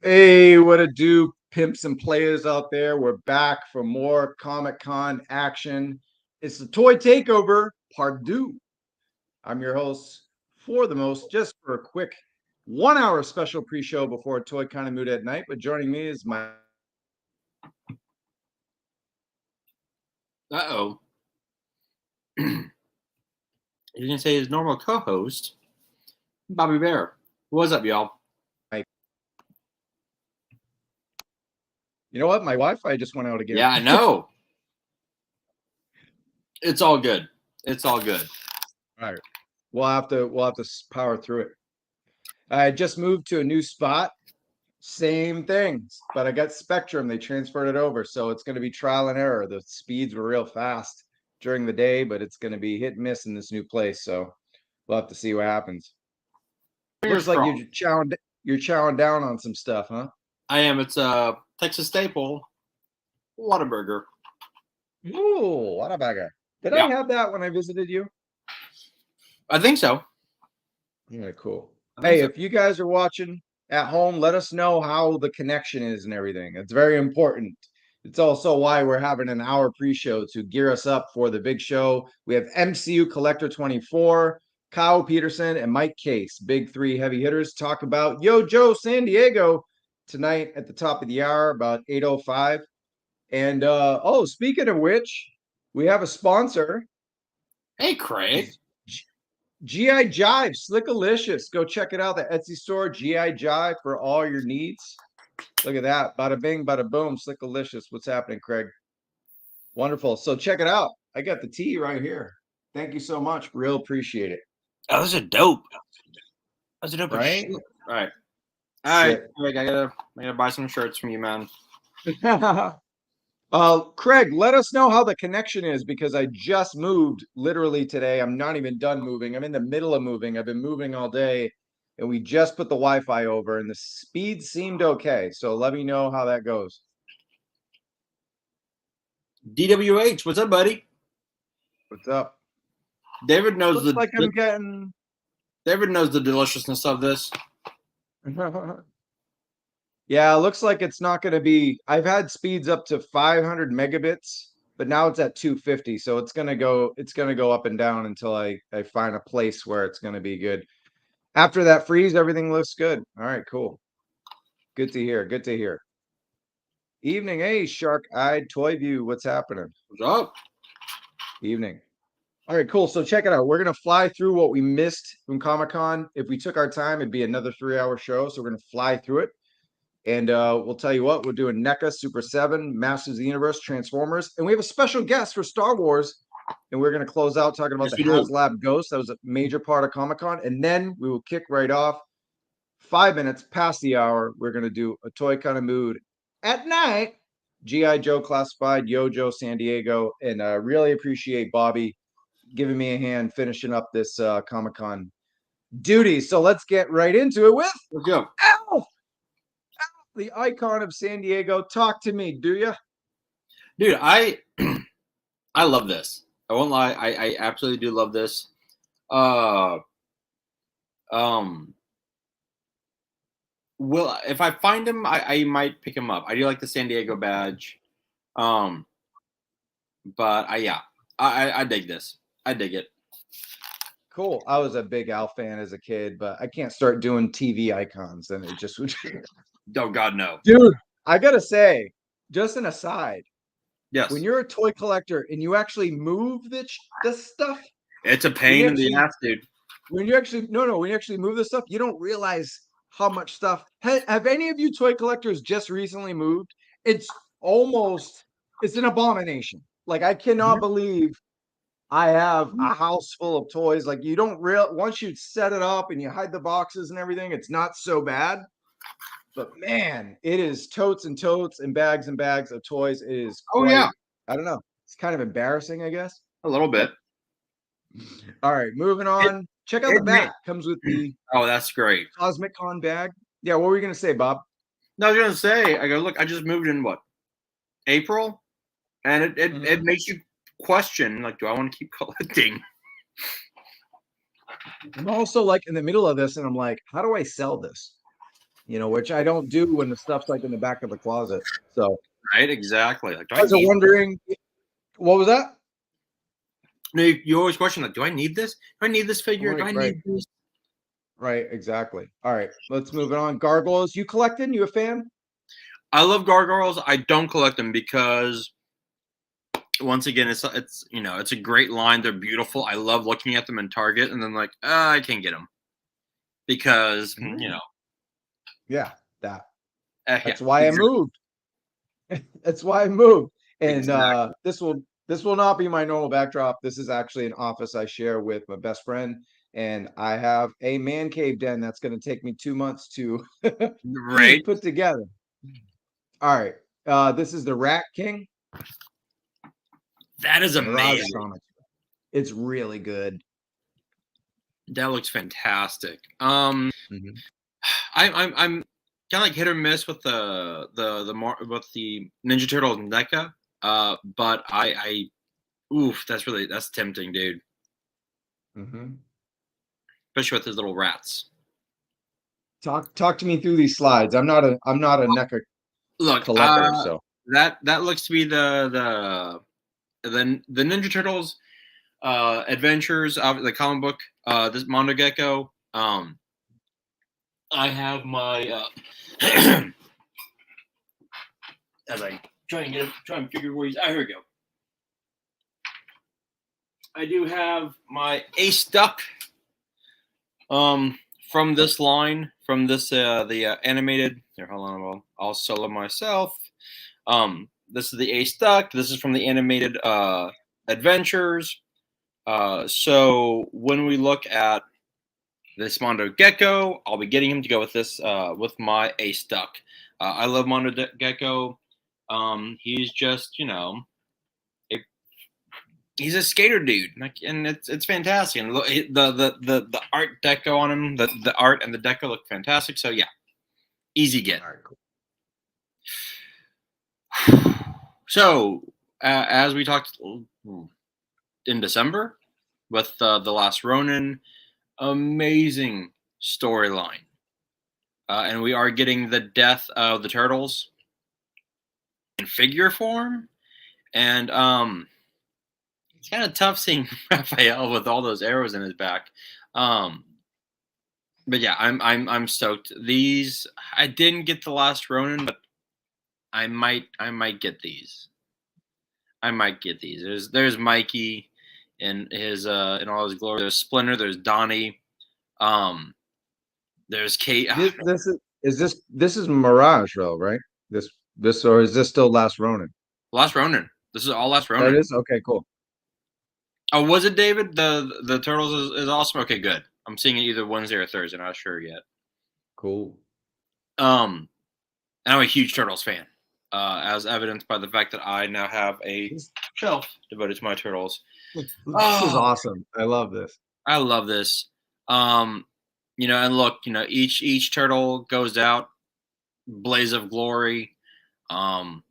Hey, what a do, pimps and players out there. We're back for more Comic-Con action. It's the Toy Takeover Part 2. I'm your host for the most, just for a quick 1 hour special pre-show before Toy Kind of Mood at Night. But joining me is my Uh-oh. You can say his normal co-host, Bobby Bear. What's up, y'all? You know what? My Wi-Fi just went out again. Yeah, I know. It's all good. It's all good. All right. We'll have to power through it. I just moved to a new spot. Same things, but I got Spectrum. They transferred it over, so it's going to be trial and error. The speeds were real fast during the day, but it's going to be hit and miss in this new place. So we'll have to see what happens. Looks like you're chowing down on some stuff, huh? I am. It's a Texas staple, Whataburger. Ooh, Whataburger. Did I have that when I visited you? I think so. Yeah, cool. Hey, if you guys are watching at home, let us know how the connection is and everything. It's very important. It's also why we're having an hour pre-show to gear us up for the big show. We have MCU Collector 24, Kyle Peterson, and Mike Case, big three heavy hitters, talk about Yo Joe San Diego tonight at the top of the hour, about 8:05. And speaking of which, we have a sponsor. Hey, Craig. GI Jive, Slickalicious. Go check it out. The Etsy store, GI Jive, for all your needs. Look at that. Bada bing, bada boom, Slickalicious. What's happening, Craig? Wonderful. So check it out. I got the tea right here. Thank you so much. Real appreciate it. Oh, those are dope. Those are dope. Right? All right. All right, Craig, I gotta buy some shirts from you, man. Craig, let us know how the connection is, because I just moved literally today. I'm not even done moving. I'm in the middle of moving. I've been moving all day, and we just put the Wi-Fi over, and the speed seemed okay. So let me know how that goes. DWH, what's up, buddy? What's up? David knows David knows the deliciousness of this. Yeah, it looks like it's not going to be. I've had speeds up to 500 megabits, but now it's at 250. So it's going to go up and down until I find a place where it's going to be good. After that freeze, everything looks good. All right, cool. Good to hear. Good to hear. Evening, hey, Shark-Eyed Toy View. What's happening? What's up? Evening. All right, cool. So check it out. We're going to fly through what we missed from Comic-Con. If we took our time, it'd be another 3-hour show. So we're going to fly through it. And we'll tell you what, we're doing NECA, Super 7, Masters of the Universe, Transformers. And we have a special guest for Star Wars. And we're going to close out talking about the HasLab Ghost. That was a major part of Comic-Con. And then we will kick right off. 5 minutes past the hour, we're going to do a Toy Kind of Mood at night. G.I. Joe Classified, Yo Joe San Diego. And really appreciate Bobby giving me a hand finishing up this Comic-Con duty. So let's get right into it with... Let's go. Ow! The icon of San Diego. Talk to me, do you? Dude, I love this. I won't lie. I absolutely do love this. Well, if I find him, I might pick him up. I do like the San Diego badge. But I dig this. I dig it. Cool. I was a big Al fan as a kid, but I can't start doing TV icons, and it just would. Oh God, no, dude! I gotta say, just an aside. Yes. When you're a toy collector and you actually move this stuff, it's a pain in the ass, dude. When you actually when you actually move this stuff, you don't realize how much stuff. Have any of you toy collectors just recently moved? It's an abomination. Like, I cannot believe I have a house full of toys. Like, you don't once you set it up and you hide the boxes and everything, it's not so bad. But man, it is totes and totes and bags of toys. It is I don't know. It's kind of embarrassing, I guess. A little bit. All right, moving on. Check out the bag. Comes with the that's great. Cosmic Con bag. Yeah, what were you gonna say, Bob? No, I was gonna say, I go, look, I just moved in April? And it makes you question, like, do I want to keep collecting? I'm also like in the middle of this, and I'm like, how do I sell this? You know, which I don't do when the stuff's like in the back of the closet. So, Right? Exactly. Like, do I I was need? wondering, what was that? No, you always question like, do I need this? Do I need this figure? Do I Right. need this? Right, exactly. All right, let's move it on. Gargoyles, you collecting? You a fan? I love gargoyles. I don't collect them because once again, it's you know, it's a great line. They're beautiful. I love looking at them in Target, and then like, I can't get them because you know, Yeah, that. yeah, That's why I exactly. moved. That's why I moved. And Exactly. this will not be my normal backdrop. This is actually an office I share with my best friend, and I have a man cave den that's going to take me 2 months to Right. put together. All right, this is the Rat King That is Mirage amazing. Comics. It's really good. That looks fantastic. Mhm. I'm kind of like hit or miss with with the Ninja Turtles NECA. But oof, that's tempting, dude. Mhm. Especially with his little rats. Talk to me through these slides. I'm not a NECA Look, collector, so that looks to be the Ninja Turtles adventures of the comic book. This Mondo Gecko. I have my as I try and figure where he's. Here we go. I do have my Ace Duck from this line, from this the animated. Here, hold on, I'll solo myself. This is the Ace Duck. This is from the animated adventures. So when we look at this Mondo Gecko, I'll be getting him to go with this with my Ace Duck. I love Mondo Gecko. He's just, you know, he's a skater dude, like, and it's fantastic. And the art deco on him, the art and the deco look fantastic. So yeah, easy get. all right, cool. So as we talked in December with the Last Ronin, amazing storyline, and we are getting the death of the turtles in figure form, and it's kind of tough seeing Raphael with all those arrows in his back. But yeah, I'm stoked. These I didn't get the Last Ronin, but I might get these. I might get these. There's Mikey in his in all his glory. There's Splinter. There's Donnie. Um, there's Kate. This is Mirage though, right? This or is this still Last Ronin? Last Ronin. This is all Last That Ronin. is okay, cool. Oh, was it David? The Turtles is awesome. Okay, good. I'm seeing it either Wednesday or Thursday. Not sure yet. Cool. And I'm a huge Turtles fan, as evidenced by the fact that I now have a shelf devoted to my Turtles. This is awesome. I love this. I love this. You know, and look, you know, each turtle goes out, blaze of glory, and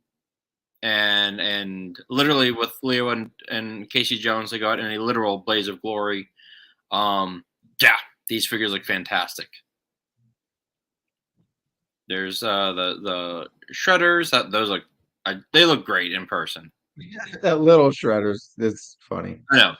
literally with Leo and Casey Jones, they go out in a literal blaze of glory. Yeah, these figures look fantastic. There's the shredders those look they look great in person. That little shredders. It's funny. I know.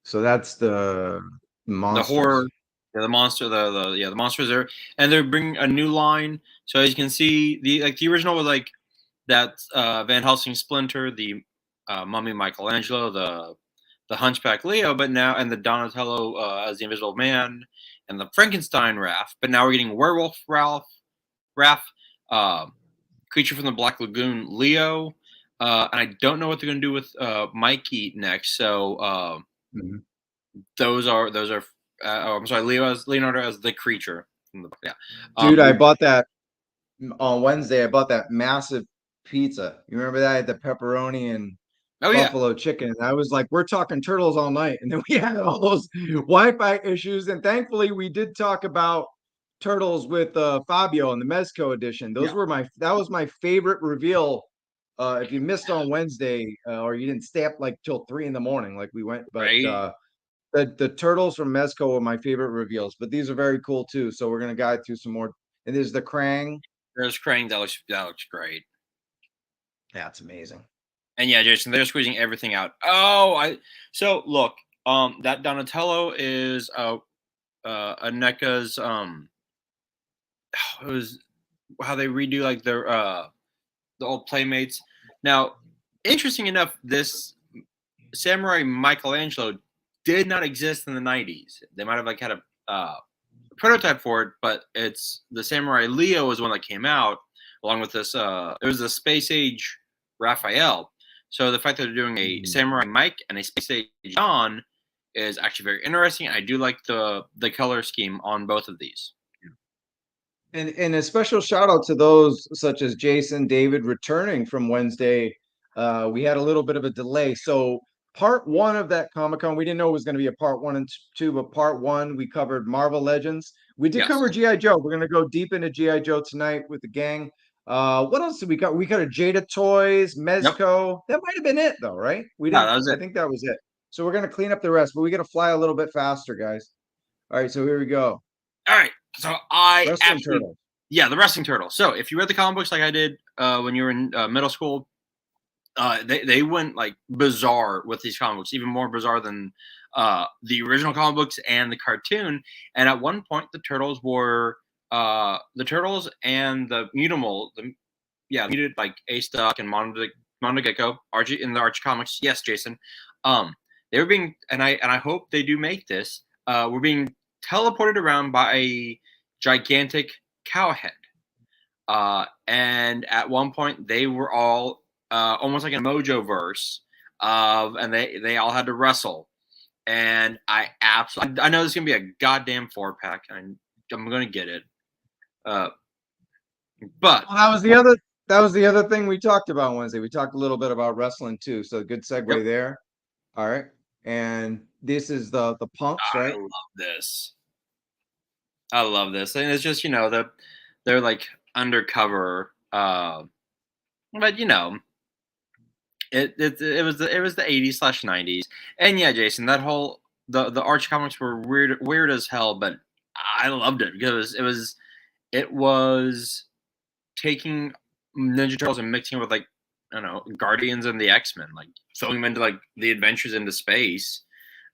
So that's the monsters. The horror, yeah, the monster, the monsters there, and they're bringing a new line. So as you can see, the original was like that Van Helsing Splinter, the Mummy Michelangelo, the Hunchback Leo, but now and the Donatello as the Invisible Man, and the Frankenstein Raph. But now we're getting Werewolf Raph, Creature from the Black Lagoon Leo, and I don't know what they're going to do with Mikey next. So those are I'm sorry, Leonardo as the creature. Yeah, Dude, I bought that on Wednesday. I bought that massive pizza. You remember that? I had the pepperoni and buffalo chicken. And I was like, we're talking turtles all night. And then we had all those Wi-Fi issues. And thankfully we did talk about turtles with Fabio in the Mezco edition. That was my favorite reveal. If you missed on Wednesday or you didn't stay up like till 3 a.m, like we went, but right. the turtles from Mezco are my favorite reveals, but these are very cool too. So we're gonna guide through some more. And there's the Krang. There's Krang. That looks great. That's amazing. And yeah, Jason, they're squeezing everything out. So look, that Donatello is a NECA's it was how they redo like their the old Playmates. Now, interesting enough, this Samurai Michelangelo did not exist in the 90s. They might have like had a prototype for it, but it's the Samurai Leo was one that came out along with this. It was the Space Age Raphael. So the fact that they're doing a Samurai Mike and a Space Age John is actually very interesting. I do like the color scheme on both of these. And a special shout out to those such as Jason, David returning from Wednesday. We had a little bit of a delay. So part one of that Comic-Con, we didn't know it was going to be a part 1 and 2, but part 1, we covered Marvel Legends. We did cover G.I. Joe. We're going to go deep into G.I. Joe tonight with the gang. What else did we cover? We covered Jada Toys, Mezco. Yep. That might have been it though, right? We didn't. That was it. I think that was it. So we're going to clean up the rest, but we got to fly a little bit faster, guys. All right, so here we go. All right. So the wrestling turtle. So if you read the comic books like I did when you were in middle school, they went like bizarre with these comic books, even more bizarre than the original comic books and the cartoon. And at one point, the turtles were the turtles and the Mutable, muted like Ace Duck and Mondo Gecko, Archie in the Archie comics. Yes, Jason. They were being, and I hope they do make this. Were being teleported around by a gigantic cowhead. And at one point they were all almost like a Mojo verse and they all had to wrestle. And I know this is gonna be a goddamn 4-pack, and I'm gonna get it. But that was the other thing we talked about Wednesday. We talked a little bit about wrestling too. So good segue there. All right. And this is the punks, right? I love this. And it's just, they're like undercover. But it was the 80s/90s. And yeah, Jason, that whole the Archie comics were weird as hell, but I loved it because it was taking Ninja Turtles and mixing it with like, I don't know, Guardians and the X-Men, like throwing them into like the adventures into space.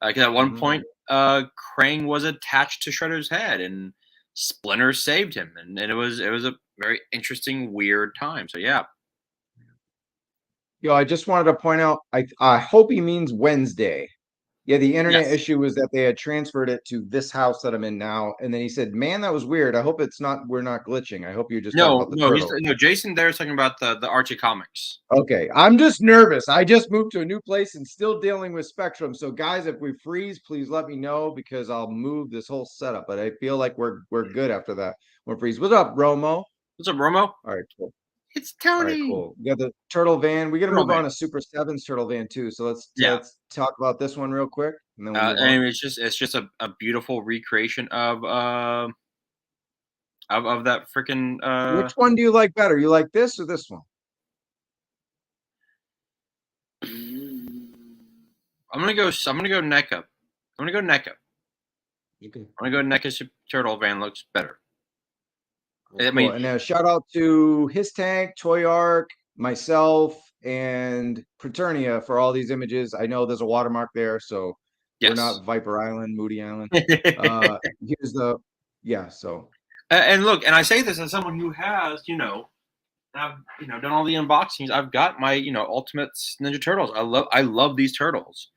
Because at one point, Krang was attached to Shredder's head, and Splinter saved him, and it was a very interesting, weird time. So yeah. Yo, I just wanted to point out, I hope he means Wednesday. Yeah, the internet issue was that they had transferred it to this house that I'm in now, and then he said, "Man, that was weird. I hope we're not glitching. I hope you're just talking about the turtle." Jason there's talking about the Archie comics. Okay, I'm just nervous. I just moved to a new place and still dealing with Spectrum. So guys, if we freeze, please let me know because I'll move this whole setup. But I feel like we're good after that. We're freeze. What's up, Romo? What's up, Romo? All right, cool. It's Tony. All right, cool. We got the turtle van. We got to move on to Super 7's turtle van too. So let's talk about this one real quick. And then and it's just a beautiful recreation of that freaking. Which one do you like better? You like this or this one? I'm gonna go NECA. I'm gonna go NECA. Okay. I'm gonna go NECA turtle van looks better. Cool. And shout out to His Tank, Toy Arc, myself, and Praeternia for all these images. I know there's a watermark there, so we're not Viper Island, Moody Island. Here's the so. And look, and I say this as someone who has, I've done all the unboxings. I've got my Ultimates Ninja Turtles. I love these turtles.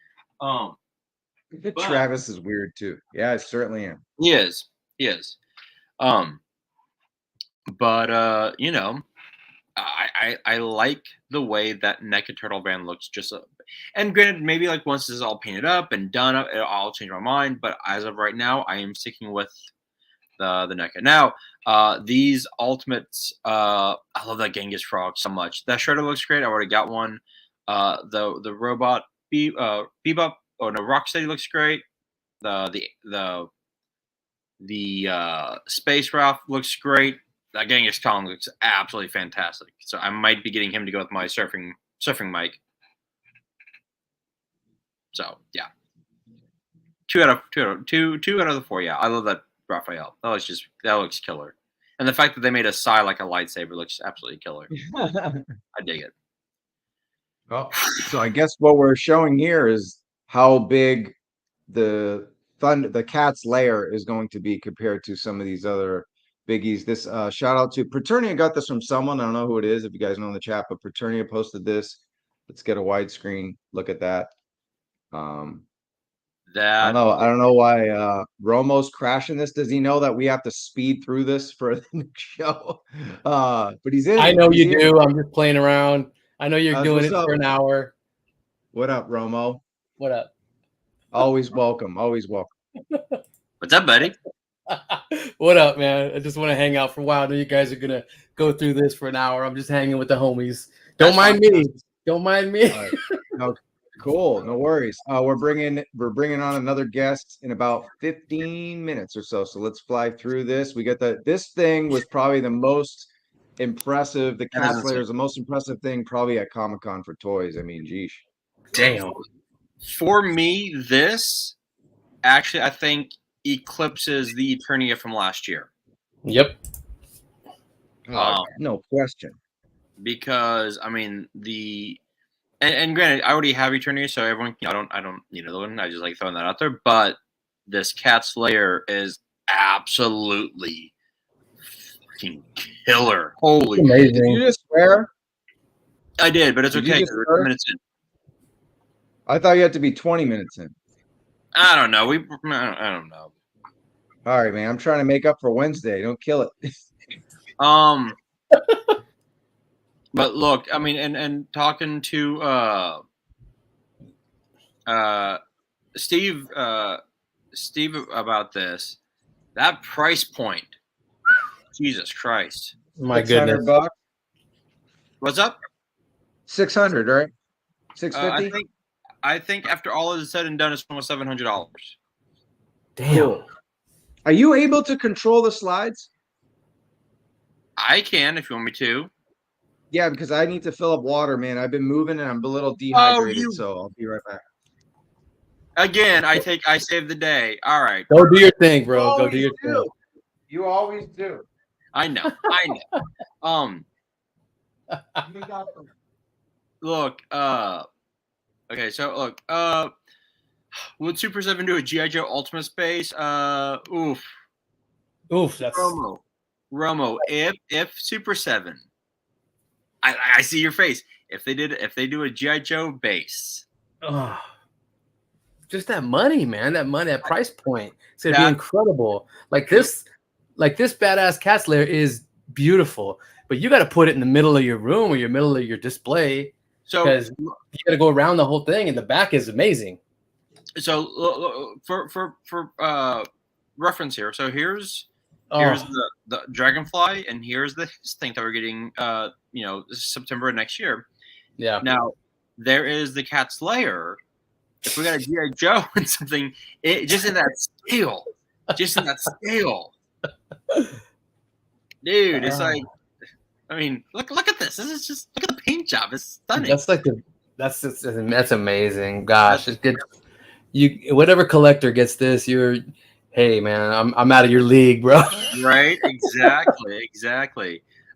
Travis is weird too. Yeah, I certainly am. He is. But I like the way that NECA Turtle Van looks. And granted, maybe like once this is all painted up and done up, I'll change my mind. But as of right now, I am sticking with the NECA. Now, these Ultimates, I love that Genghis Frog so much. That Shredder looks great. I already got one. The robot Bebop Rocksteady looks great. The Space Ralph looks great. That Genghis Kong looks absolutely fantastic. So I might be getting him to go with my surfing mic. So yeah, two out of the 4. Yeah, I love that Raphael. That looks killer. And the fact that they made a Psy like a lightsaber looks absolutely killer. I dig it. Well, so I guess what we're showing here is how big the cat's lair is going to be compared to some of these other biggies. This shout out to Preternia. Got this from someone. I don't know who it is. If you guys know in the chat, but Preternia posted this. Let's get a widescreen look at that. I don't know why Romo's crashing this. Does he know that we have to speed through this for the show? But he's in. I know you do. I'm just playing around. I know you're doing it up? for an hour. What up, Romo? What up? Always welcome. Always welcome. What's up, buddy? What up, man? I just want to hang out for a while. I know you guys are gonna go through this for an hour. I'm just hanging with the homies. Don't mind me. Don't mind me. Right. No, cool. No worries. We're bringing on another guest in about 15 minutes or so. So let's fly through this. We got this thing was probably the most impressive. The cat slayer is the most impressive thing probably at Comic-Con for toys. I mean, geesh. Damn. For me, this actually I think eclipses the Eternia from last year. Yep. No question. Because I mean and granted, I already have Eternia, so everyone, I don't need another one. I just like throwing that out there. But this cat slayer is absolutely fucking killer. Holy amazing! Did you just swear? I did, but it's okay. We're 10 minutes in. I thought you had to be 20 minutes in. I don't know. I don't know. All right, man. I'm trying to make up for Wednesday. Don't kill it. But look, I mean, and talking to Steve about this, that price point, Jesus Christ, my goodness, $600. What's up? 600, right? 650. I think after all is said and done, it's almost $700. Damn. Cool. Are you able to control the slides? I can if you want me to. Yeah, because I need to fill up water, man. I've been moving and I'm a little dehydrated, so I'll be right back. Again, I saved the day. All right. Go do your thing, bro. Go do your thing. You always do. I know. Look, okay, so look, would Super 7 do a G.I. Joe Ultimate Space? Oof, That's Romo, if Super 7, I see your face. If they do a G.I. Joe base, just that money, man. That price point. It's gonna be incredible. Like this badass cat slayer is beautiful, but you got to put it in the middle of your room or your middle of your display. So because you got to go around the whole thing, and the back is amazing. So for reference here, so here's the Dragonfly, and here's this thing that we're getting, September of next year. Yeah. Now there is the Cat Slayer. If we got a G.I. Joe and something, just in that scale, dude, it's like, I mean, look at this. This is just, look at the paint job. It's stunning. That's amazing. Gosh, it's good. Whatever collector gets this, hey man, I'm out of your league, bro. Right? Exactly.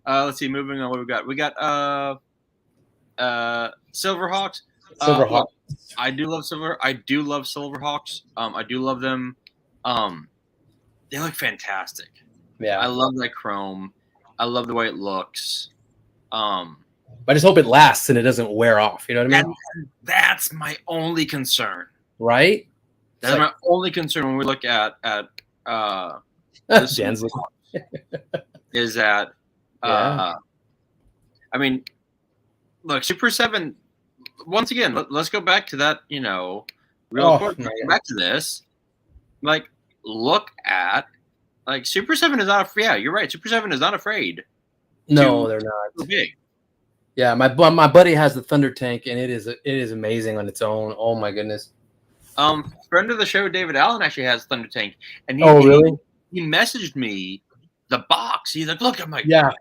Let's see. Moving on. What we got? We got Silverhawks. Silverhawks. I do love Silverhawks. I do love them. They look fantastic. Yeah. I love that chrome. I love the way it looks. I just hope it lasts and it doesn't wear off. You know what I mean? That's my only concern. Right? That's my only concern when we look at Jan's is that I mean, look, Super 7. Once again, let's go back to that. Real important. Back to this. Like, look at Super 7 is not. Yeah, you're right. Super 7 is not afraid. No, they're not. Too big. Yeah, my buddy has the Thunder Tank, and it is amazing on its own. Oh my goodness. Friend of the show, David Allen, actually has Thunder Tank, and really? He messaged me the box. He's like, "Look, I'm like, yeah.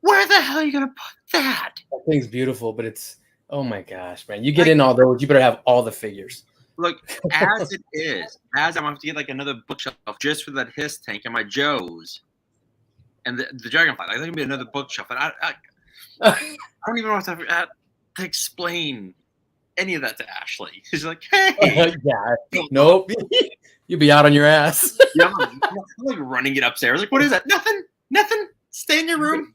Where the hell are you gonna put that?" That thing's beautiful, but it's oh my gosh, man! You get in all those, you better have all the figures. Look, as it is, as I'm going to have to get like another bookshelf just for that Hiss tank and my Joes and the Dragonfly. Like, there's going to be another bookshelf. And I don't even know what to explain any of that to Ashley. She's like, hey. Yeah. Nope. You'll be out on your ass. Yeah, I'm like running it upstairs. Like, what is that? Nothing. Stay in your room.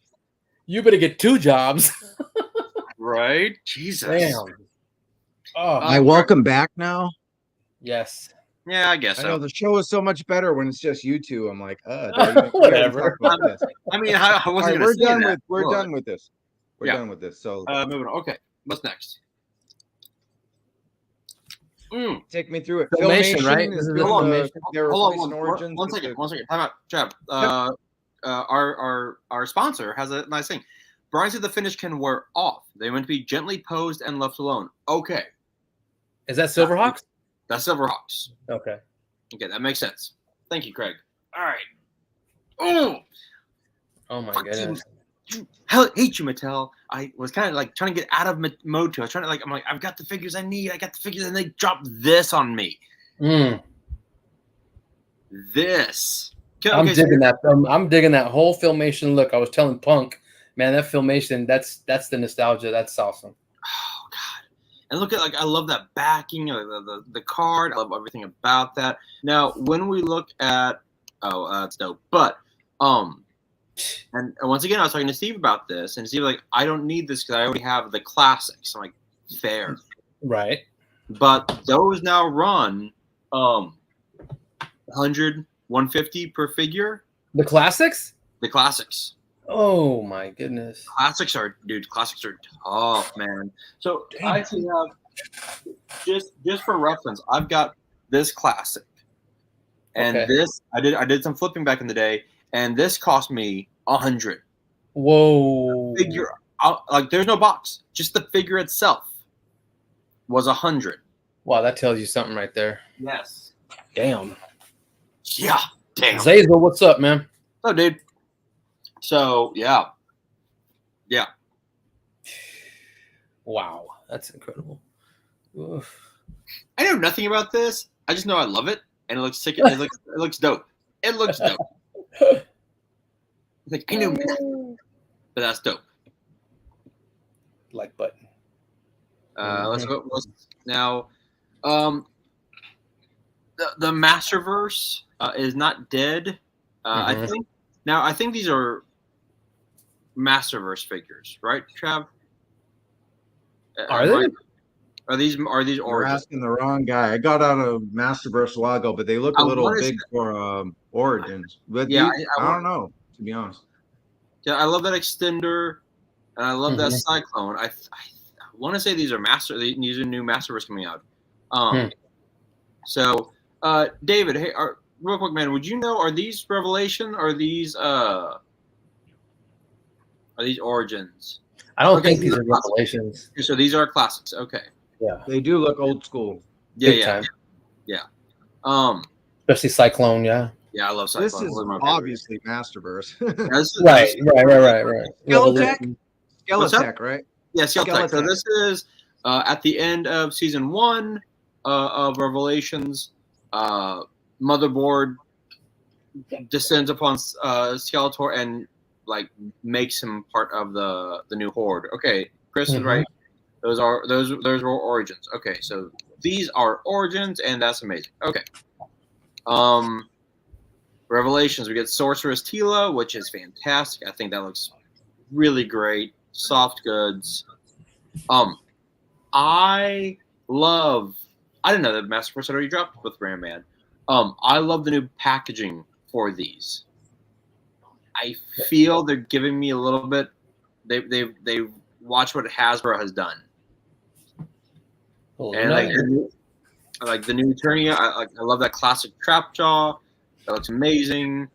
You better get 2 jobs. Right? Jesus. Damn. Oh, I welcome back now. yes. Yeah, I guess I so. know the show is so much better when it's just you two. I'm like, Whatever. I mean, I wasn't All right, going to we're say done that. with we're Look. done with this. We're Yeah. done with this. So Moving on. Okay, what's next? take me through it. Filmation, right? Is This is doing the the- Filmation. they're Hold replacing on Origins one with second. the- One second. Time out, Chab. Our sponsor has a nice thing. Brian said the finish can wear off. They meant to be gently posed and left alone. Okay, Is that Silverhawks? that's Silverhawks. Okay. Okay, that makes sense. Thank you, Craig. All right. Oh, Oh my fuck goodness. you. Hell, hate you, Mattel. I was kind of like trying to get out of mode 2. I was trying to I'm like, I've got the figures I need. I got the figures, and they dropped this on me. This. I'm Okay, so- digging that. I'm digging that whole Filmation look. I was telling Punk, man, that Filmation, that's the nostalgia. That's awesome. Oh God! And look at I love that backing, the card. I love everything about that. Now, when we look at, that's dope. But and once again, I was talking to Steve about this, and Steve was like, I don't need this because I already have the classics. I'm like, fair. Right. But those now run 100, 150 per figure. The classics? The classics. Oh my goodness. Classics are tough, man. So I actually have just for reference, I've got this classic, and Okay. this I did some flipping back in the day, and this cost me 100. Whoa. Figure like there's no box, just the figure itself was 100. Wow, that tells you something right there. Yes. Damn. Yeah. Damn. Zazel, what's up, man? Oh, dude. So yeah. Wow, that's incredible. Oof. I know nothing about this. I just know I love it, and it looks sick. It looks dope. It looks dope. It's like I knew nothing, but that's dope. Like button. Let's go now. The Masterverse is not dead. I think these are Masterverse figures, right, Trav? Are they? Are these You're Origins? asking the wrong guy. I got out of Masterverse a while ago, but they look a I little wanna big say- for Origins. But Yeah, I don't know, to be honest. Yeah, I love that extender, and I love that Cyclone. I want to say these are these are new Masterverse coming out. So, David, hey, real quick, man, would you know, are these Revelation or are these Origins? I don't Okay, think these are classics. Revelations. So these are classics. Okay. Yeah. They do look old school. Yeah, Big yeah, time. yeah. Especially Cyclone, yeah. Yeah, I love Cyclone. This is One of my favorites. obviously Masterverse. Yeah, this is- Right. Skeletech? What's up? Skeletech, right? Yeah, Skeletech. So Skeletech. this is at the end of season 1 of Revelations. Motherboard descends upon Skeletor and makes him part of the new Horde. Okay, Chris is right. Those were Origins. Okay, so these are Origins, and that's amazing. Okay. Revelations, we get Sorceress Tila, which is fantastic. I think that looks really great. Soft goods. I didn't know that Masterverse had already dropped with Ram Man. I love the new packaging for these. I feel they're giving me a little bit. They watch what Hasbro has done, and like the new Eternia. I love that classic trap jaw. That looks amazing.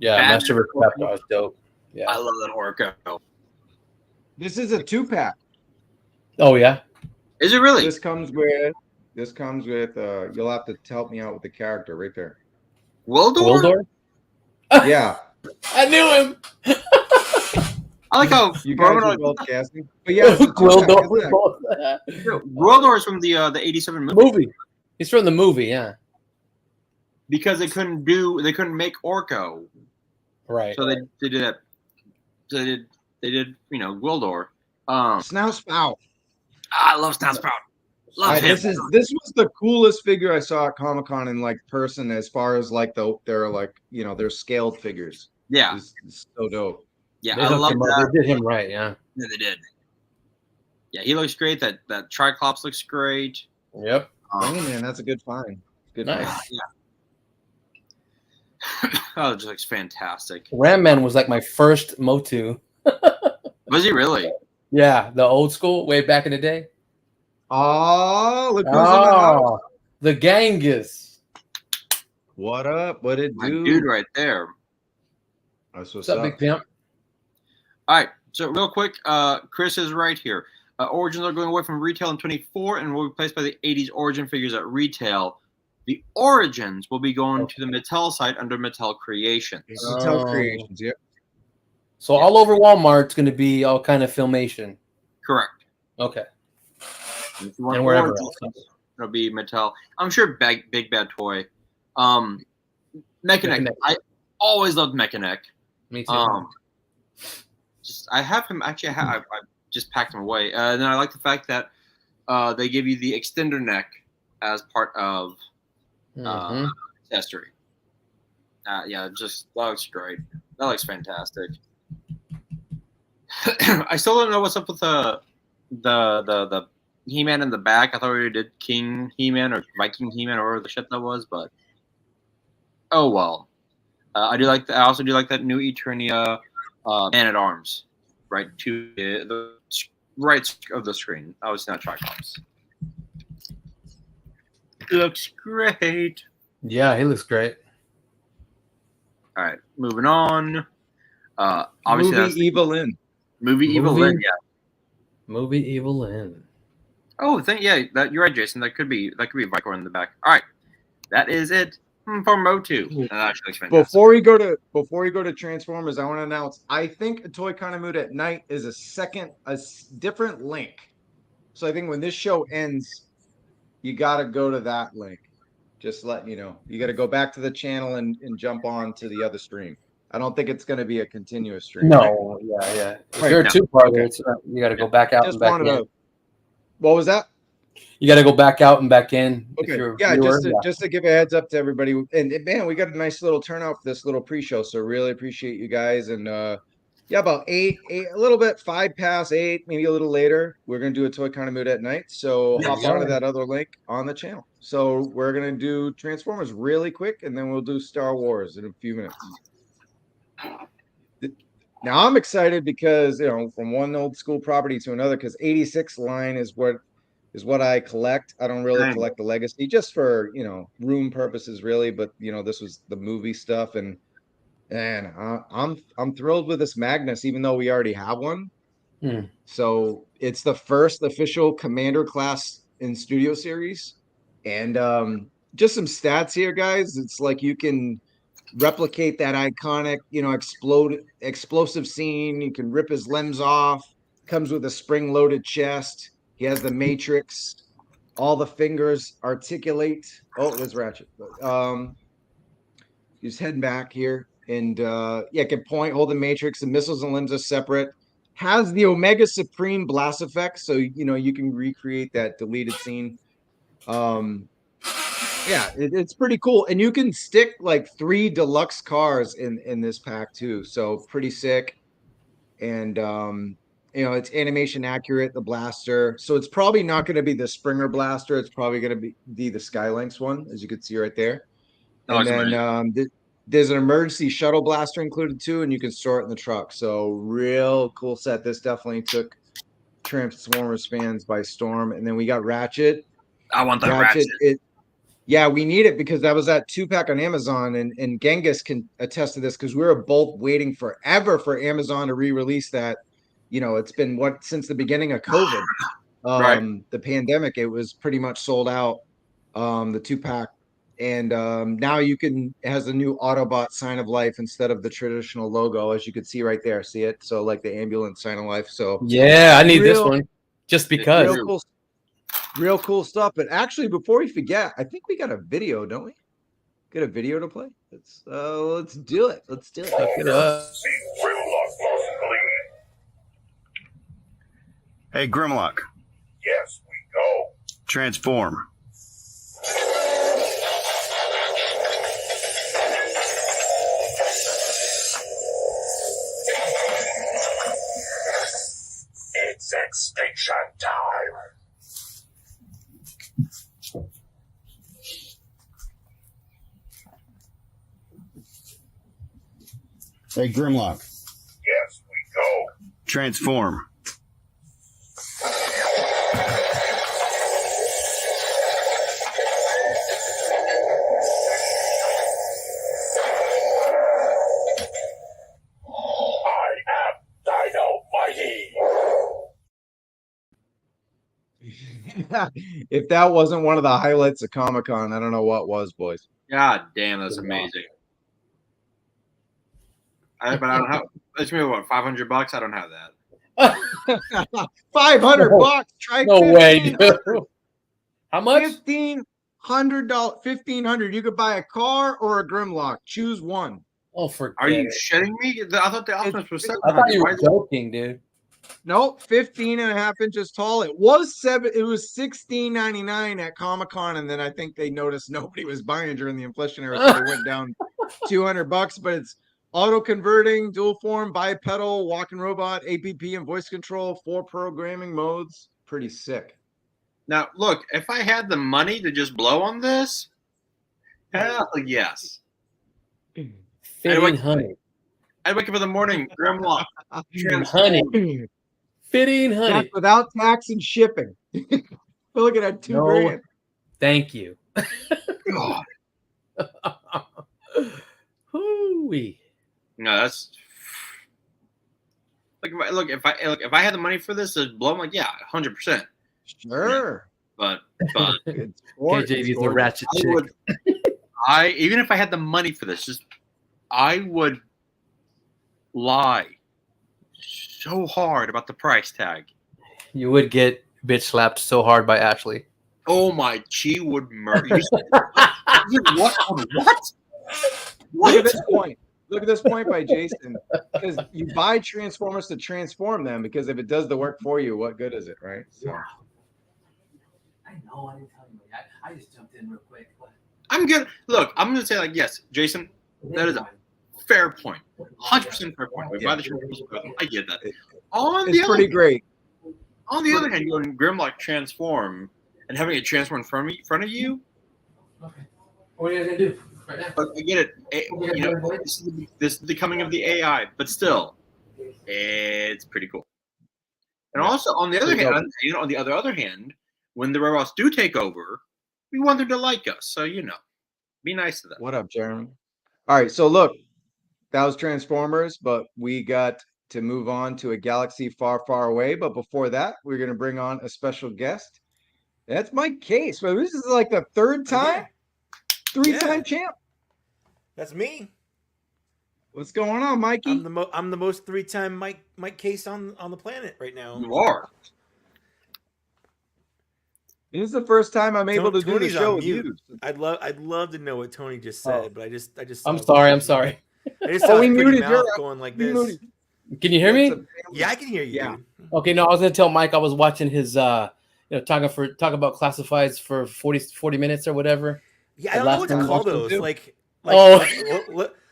Yeah, Masterverse Capcom is dope. Yeah. I love that Orco. This is a 2-pack. Oh yeah. Is it really? This comes with you'll have to help me out with the character right there. Wellllllll? Wildor? Yeah. I knew him. I like how You guys are Roman, both casting. But yeah, it's a two-pack, isn't it? Wellllllll is from the '87 movie. movie. He's from the movie, yeah. Because they couldn't make Orko, Right. so they did that. So they did Gwildor. Snout Spout. I love Snout Sprout. Love him. This was the coolest figure I saw at Comic-Con in like person, as far as like they're like they're scaled figures. Yeah, it's so dope. yeah, They I hooked love him up. that. They did him right, yeah. Yeah, they did. Yeah, he looks great. That Triclops looks great. Yep. Hey, man, that's a good find. Good Nice. find. Yeah. Oh, it just looks fantastic. Ram Man was like my first Motu. Was he really? Yeah, the old school, way back in the day. Oh, look who's in the house. Oh, the Genghis. What up? What it My do? dude right there. That's what's What's up, up. Big Pimp? All right, so real quick, Chris is right here. Origins are going away from retail in 24 and will be replaced by the 80s Origin figures at retail. The Origins will be going to the Mattel site under Mattel Creations. Mattel Creations, yeah. So all over Walmart, it's going to be all kind of Filmation. Correct. Okay. If you want And wherever Origins, else. it'll be Mattel. I'm sure Big Bad Toy. Mechanic. I always loved Mechanic. Me too. I have him. Actually, I just packed him away. And then I like the fact that they give you the extender neck as part of accessory. Yeah, just that looks great. That looks fantastic. I still don't know what's up with the He-Man in the back. I thought we did King He-Man or Viking He-Man or whatever the shit that was, but oh well. I also do like that new Eternia Man at Arms, right to the right of the screen. Oh, it's not Triclops. Looks great. Yeah, he looks great. All right, moving on. Obviously, Movie Evelyn. Movie Evelyn, yeah. Movie Evelyn. Oh, you're right, Jason. That could be Vicor in the back. All right, that is it for Motu. That actually looks fantastic. Before we go to Transformers, I want to announce I think a Toy Kind of Mood at Night is a different link. So I think when this show ends, you got to go to that link. Just letting you know, you got to go back to the channel and jump on to the other stream. I don't think it's going to be a continuous stream. No, yeah. If Right, you're no. a two-parter, Okay. you got to go back out Just and back wanted in. to. What was that? You got to go back out and back in. If Okay. you're a Yeah, viewer. just to give a heads up to everybody. And man, we got a nice little turnout for this little pre-show. So really appreciate you guys. And yeah, about eight, a little bit, 8:05, maybe a little later. We're gonna do a Toy Kind of Mood at Night. So hop onto that other link on the channel. So we're gonna do Transformers really quick, and then we'll do Star Wars in a few minutes. Now I'm excited because from one old school property to another, because 86 line is what I collect. I don't really collect the legacy, just for room purposes, really. But this was the movie stuff, and I'm thrilled with this Magnus, even though we already have one. So it's the first official Commander class in Studio Series, and just some stats here, guys. It's like you can replicate that iconic, explosive scene. You can rip his limbs off. Comes with a spring-loaded chest. He has the Matrix. All the fingers articulate. Oh, there's Ratchet. He's heading back here, and can point, hold the Matrix. The missiles and limbs are separate. Has the Omega Supreme blast effect, so you can recreate that deleted scene. Yeah, it's pretty cool, and you can stick like 3 deluxe cars in this pack too, so pretty sick. And it's animation accurate, the blaster, so it's probably not going to be the Springer blaster. It's probably going to be the Skylynx one, as you can see right there. And then there's an emergency shuttle blaster included too, and you can store it in the truck. So real cool set. This definitely took Transformers fans by storm. And then we got Ratchet. I want that Ratchet. Yeah, we need it because that was that 2-pack on Amazon, and Genghis can attest to this because we were both waiting forever for Amazon to re-release that. It's been since the beginning of COVID, the pandemic. It was pretty much sold out. The 2-pack And now it has a new Autobot sign of life instead of the traditional logo, as you can see right there. See it? So like the ambulance sign of life. So yeah, I need this one just because. Real cool stuff. But actually, before we forget, I think we got a video, don't we? Get a video to play. Let's do it. Let's do it. Check it up. Hey, Grimlock. Yes, we go. Transform. It's extinction time. Hey, Grimlock. Yes, we go. Transform. I am Dino Mighty. If that wasn't one of the highlights of Comic-Con, I don't know what was, boys. God damn, that's amazing. But I don't have. It's maybe what, $500? I don't have that. $500. Try No way, dude. How much? $1,500. $1,500. You could buy a car or a Grimlock. Choose one. Oh, forget Are you it. shitting me? I thought the Optimus was I thought you were 700. joking, dude. Nope, 15.5 inches tall. It was $16.99 at Comic-Con, and then I think they noticed nobody was buying during the inflation era, so they went down $200. But it's auto converting, dual form, bipedal, walking robot, APP and voice control, 4 programming modes. Pretty sick. Now, look, if I had the money to just blow on this, hell yes. Fitting honey. I'd wake up in the morning, Grimlock. Honey. Fitting honey. That's without tax and shipping. We're looking at $2,000. Thank you. God. Hoo-wee. No, that's if I had the money for this to blow, I'm like, yeah, 100%. Sure. But It's gorgeous. KJV's a ratchet I chick. would, even if I had the money for this, I would lie so hard about the price tag. You would get bitch slapped so hard by Ashley. Oh my, she would murder. What? Look at this point. Look at this point by Jason. Because you buy Transformers to transform them, because if it does the work for you, what good is it, right? So. Yeah. I know, I didn't tell you. I just jumped in real quick. I'm good. Look, I'm gonna say yes, Jason. That is a fair point. 100% fair point. We buy the Transformers. I get that. It's pretty great. On the other hand, you go Grimlock transform and having it transform in front of you. Okay. What are you guys gonna do right now? But I get it. This is the coming of the AI, but still, it's pretty cool. And also, on the other hand, when the robots do take over, we want them to like us. So be nice to them. What up, Jeremy? All right, so look, that was Transformers, but we got to move on to a galaxy far, far away. But before that, we're going to bring on a special guest. That's Mike Case. Well, this is like the third time, three-time champ. That's me. What's going on, Mikey? I'm the most 3-time Mike Case on the planet right now. You are. This is the first time I'm able to do the Tony's show on with mute. you. I'd love to know what Tony just said, but I just. I'm sorry. I just saw we his muted mouth your going like we this. muted- Can you hear me? Yeah, I can hear you. Yeah. Dude. Okay, no, I was gonna tell Mike I was watching his talk about classifieds for 40 minutes or whatever. Yeah, I don't know what to call those.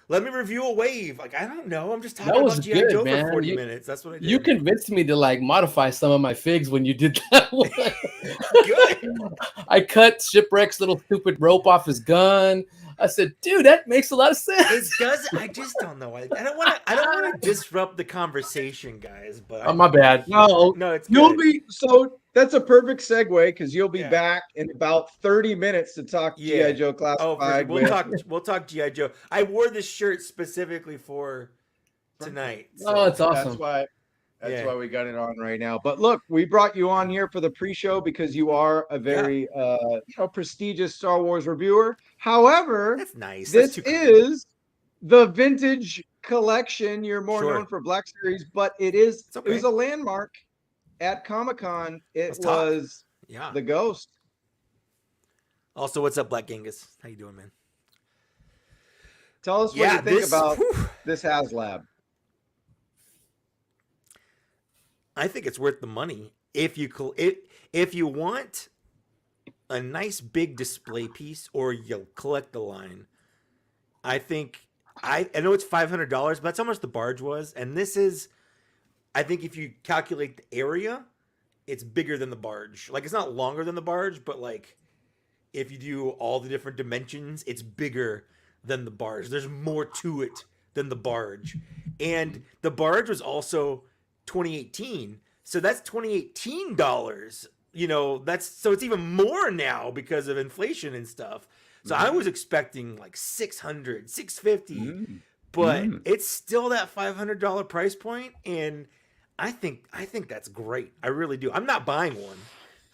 Let me review a wave. Like, I don't know. I'm just talking about G.I. good, Joe man. for 40 minutes. That's what I did. You convinced me to modify some of my figs when you did that one. Good. I cut Shipwreck's little stupid rope off his gun. I said, dude, that makes a lot of sense. It does. I just don't know. I don't want to disrupt the conversation, guys. But Oh, my bad. No, it's you'll good. that's a perfect segue because you'll be Yeah. back in about 30 minutes to talk G.I. Joe Oh, Classified. we'll talk G.I. Joe. I wore this shirt specifically for tonight. Oh, it's awesome. That's Yeah. why we got it on right now. But look, we brought you on here for the pre-show because you are a very prestigious Star Wars reviewer. However, That's nice. That's this too kind. is the vintage collection. You're more Sure. known for Black Series, but it okay. was a landmark at Comic-Con. It Let's talk. was Yeah. the Ghost. Also, what's up, Black Genghis? How you doing, man? Tell us what Yeah, you think about whew. this HasLab. I think it's worth the money if you want a nice big display piece or you'll collect the line. I think I know it's $500, but that's how much the barge was, and this is, I think if you calculate the area, it's bigger than the barge. Like, it's not longer than the barge, but like if you do all the different dimensions, it's bigger than the barge. There's more to it than the barge, and the barge was also 2018, so that's 2018 dollars. You know, so it's even more now because of inflation and stuff. So I was expecting like 600, 650, but it's still that $500 price point, and I think that's great. I really do. I'm not buying one.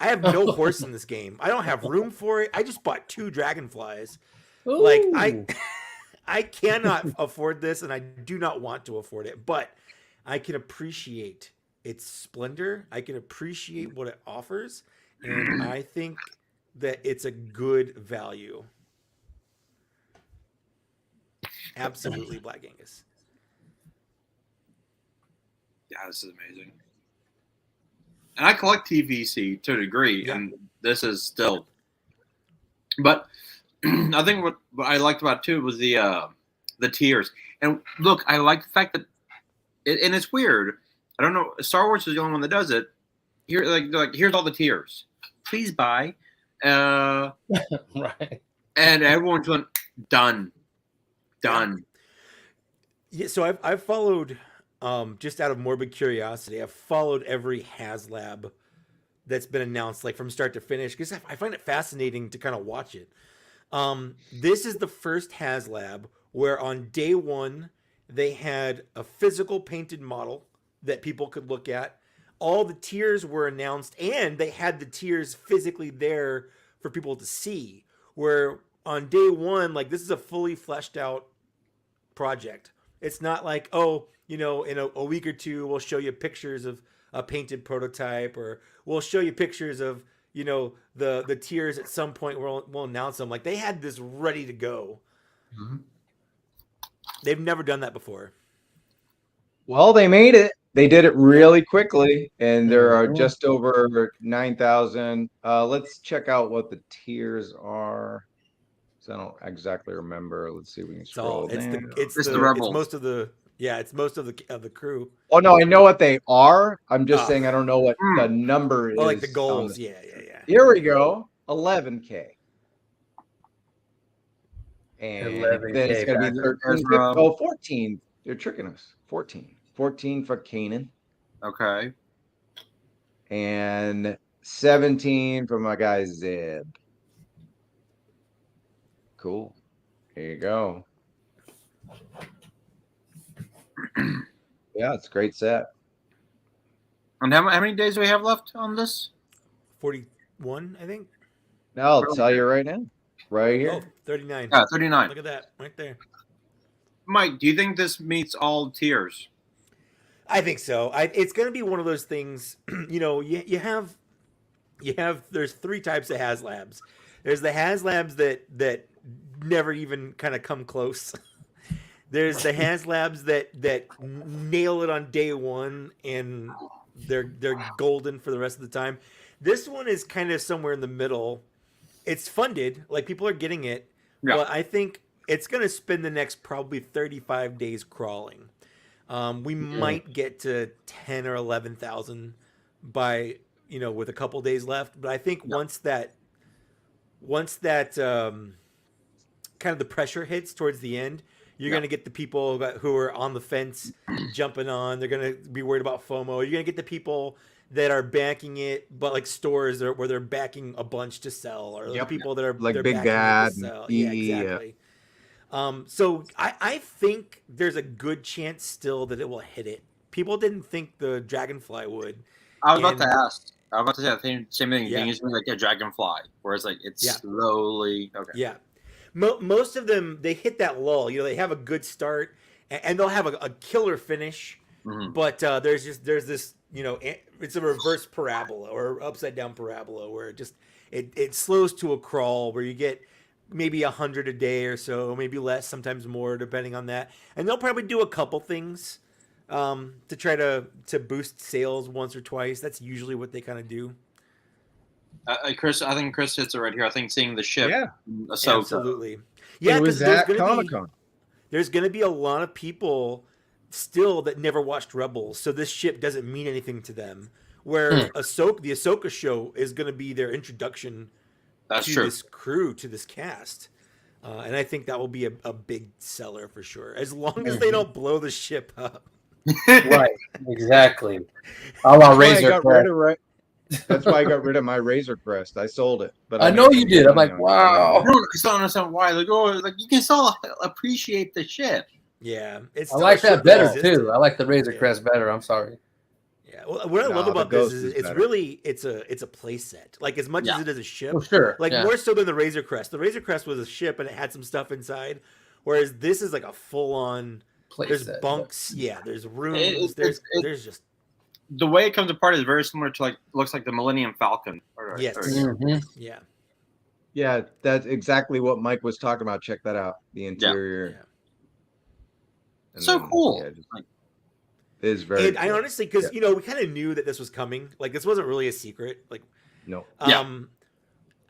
I have no horse in this game. I don't have room for it. I just bought 2 dragonflies. Ooh. Like I cannot afford this, and I do not want to afford it, but I can appreciate its splendor. I can appreciate what it offers, and I think that it's a good value. Absolutely, Black Angus. Yeah, this is amazing. And I collect TVC to a degree, and this is still. But I think what I liked about it too was the tiers. And look, I like the fact that, and it's weird. I don't know. Star Wars is the only one that does it. Here, like here's all the tiers. Please buy. Right. And everyone's going done. Yeah. So I've followed, just out of morbid curiosity, I've followed every HasLab that's been announced, like from start to finish, because I find it fascinating to kind of watch it. This is the first HasLab where on day one they had a physical painted model that people could look at. All the tiers were announced, and they had the tiers physically there for people to see. Where on day one, like, this is a fully fleshed out project. It's not like, oh, you know, in a week or two we'll show you pictures of a painted prototype, or we'll show you pictures of, you know, the tiers at some point. We'll announce them. Like, they had this ready to go. Mm-hmm. They've never done that before. Well, they made it. They did it really quickly, and there are just over 9,000. Let's check out what the tiers are. So I don't exactly remember. Let's see if we can scroll down. It's most of the crew. Oh no, I know what they are. I'm just saying I don't know what the number is. Oh, like the goals. Yeah. Here we go. 11K. And 11K then it's going to be 13. Oh, 14. They're tricking us. 14. 14 for Kanan. Okay. And 17 for my guy Zeb. Cool. Here you go. Yeah, it's a great set. And how many days do we have left on this? 41, I think. Now I'll tell you right now. Right here. Oh, 39. Yeah, 39. Look at that right there. Mike, do you think this meets all tiers? I think so. It's going to be one of those things, you know, you have there's 3 types of HasLabs. There's the HasLabs that never even kind of come close. There's the HasLabs that nail it on day one, and they're golden for the rest of the time. This one is kind of somewhere in the middle. It's funded, like people are getting it, but I think it's going to spend the next probably 35 days crawling. We might get to 10 or 11,000 by, you know, with a couple days left. But I think once that kind of the pressure hits towards the end, you're going to get the people who are on the fence jumping on. They're going to be worried about FOMO. You're going to get the people that are backing it, but like stores where they're backing a bunch to sell, or the people that are like they're Big backing Bad. it to sell. Yeah, exactly. So I think there's a good chance still that it will hit it people didn't think the Dragonfly would. I was about to And- ask. I was about to say the same thing. Yeah. Being using like a dragonfly, where it's like it's Yeah. slowly. Okay. Yeah. Most of them, they hit that lull. They have a good start, and they'll have a killer finish. Mhm. But there's this, it's a reverse parabola or upside down parabola where it slows to a crawl where you get maybe 100 a day or so, maybe less, sometimes more, depending on that. And they'll probably do a couple things to try to boost sales once or twice. That's usually what they kind of do. Chris, I think Chris hits it right here. I think seeing the ship. Yeah. Ahsoka. Absolutely. Yeah, it was because at Comic-Con. there's going to be a lot of people still that never watched Rebels, so this ship doesn't mean anything to them. Where the Ahsoka show is going to be their introduction That's to true. this crew, to this cast. And I think that will be a big seller for sure, as long as they don't blow the ship up. Right, exactly. A la That's why I Razor got Crest. rid of That's why I got rid of my Razor Crest. I sold it, but I know you did. I'm like, wow. I don't understand why. Like, you can still appreciate the ship. Yeah, it's I still like a ship that better existed. too. I like the Razor Yeah. Crest better. I'm sorry. Yeah, well, what I love No, about the this Ghost is is it's better. really it's a play set. Like as much Yeah. as it is a ship, Oh, sure. like yeah. more so than the Razor Crest. The Razor Crest was a ship and it had some stuff inside, whereas this is like a full on. Play There's set. bunks, yeah. There's rooms. It- there's it- there's just The way it comes apart is very similar to looks like the Millennium Falcon. Yes. Mhm. yeah. Yeah, that's exactly what Mike was talking about. Check that out. The interior. Yeah. And So then, cool. yeah, just- it is very. And I cool. honestly, because we kind of knew that this was coming. Like this wasn't really a secret. Like, No.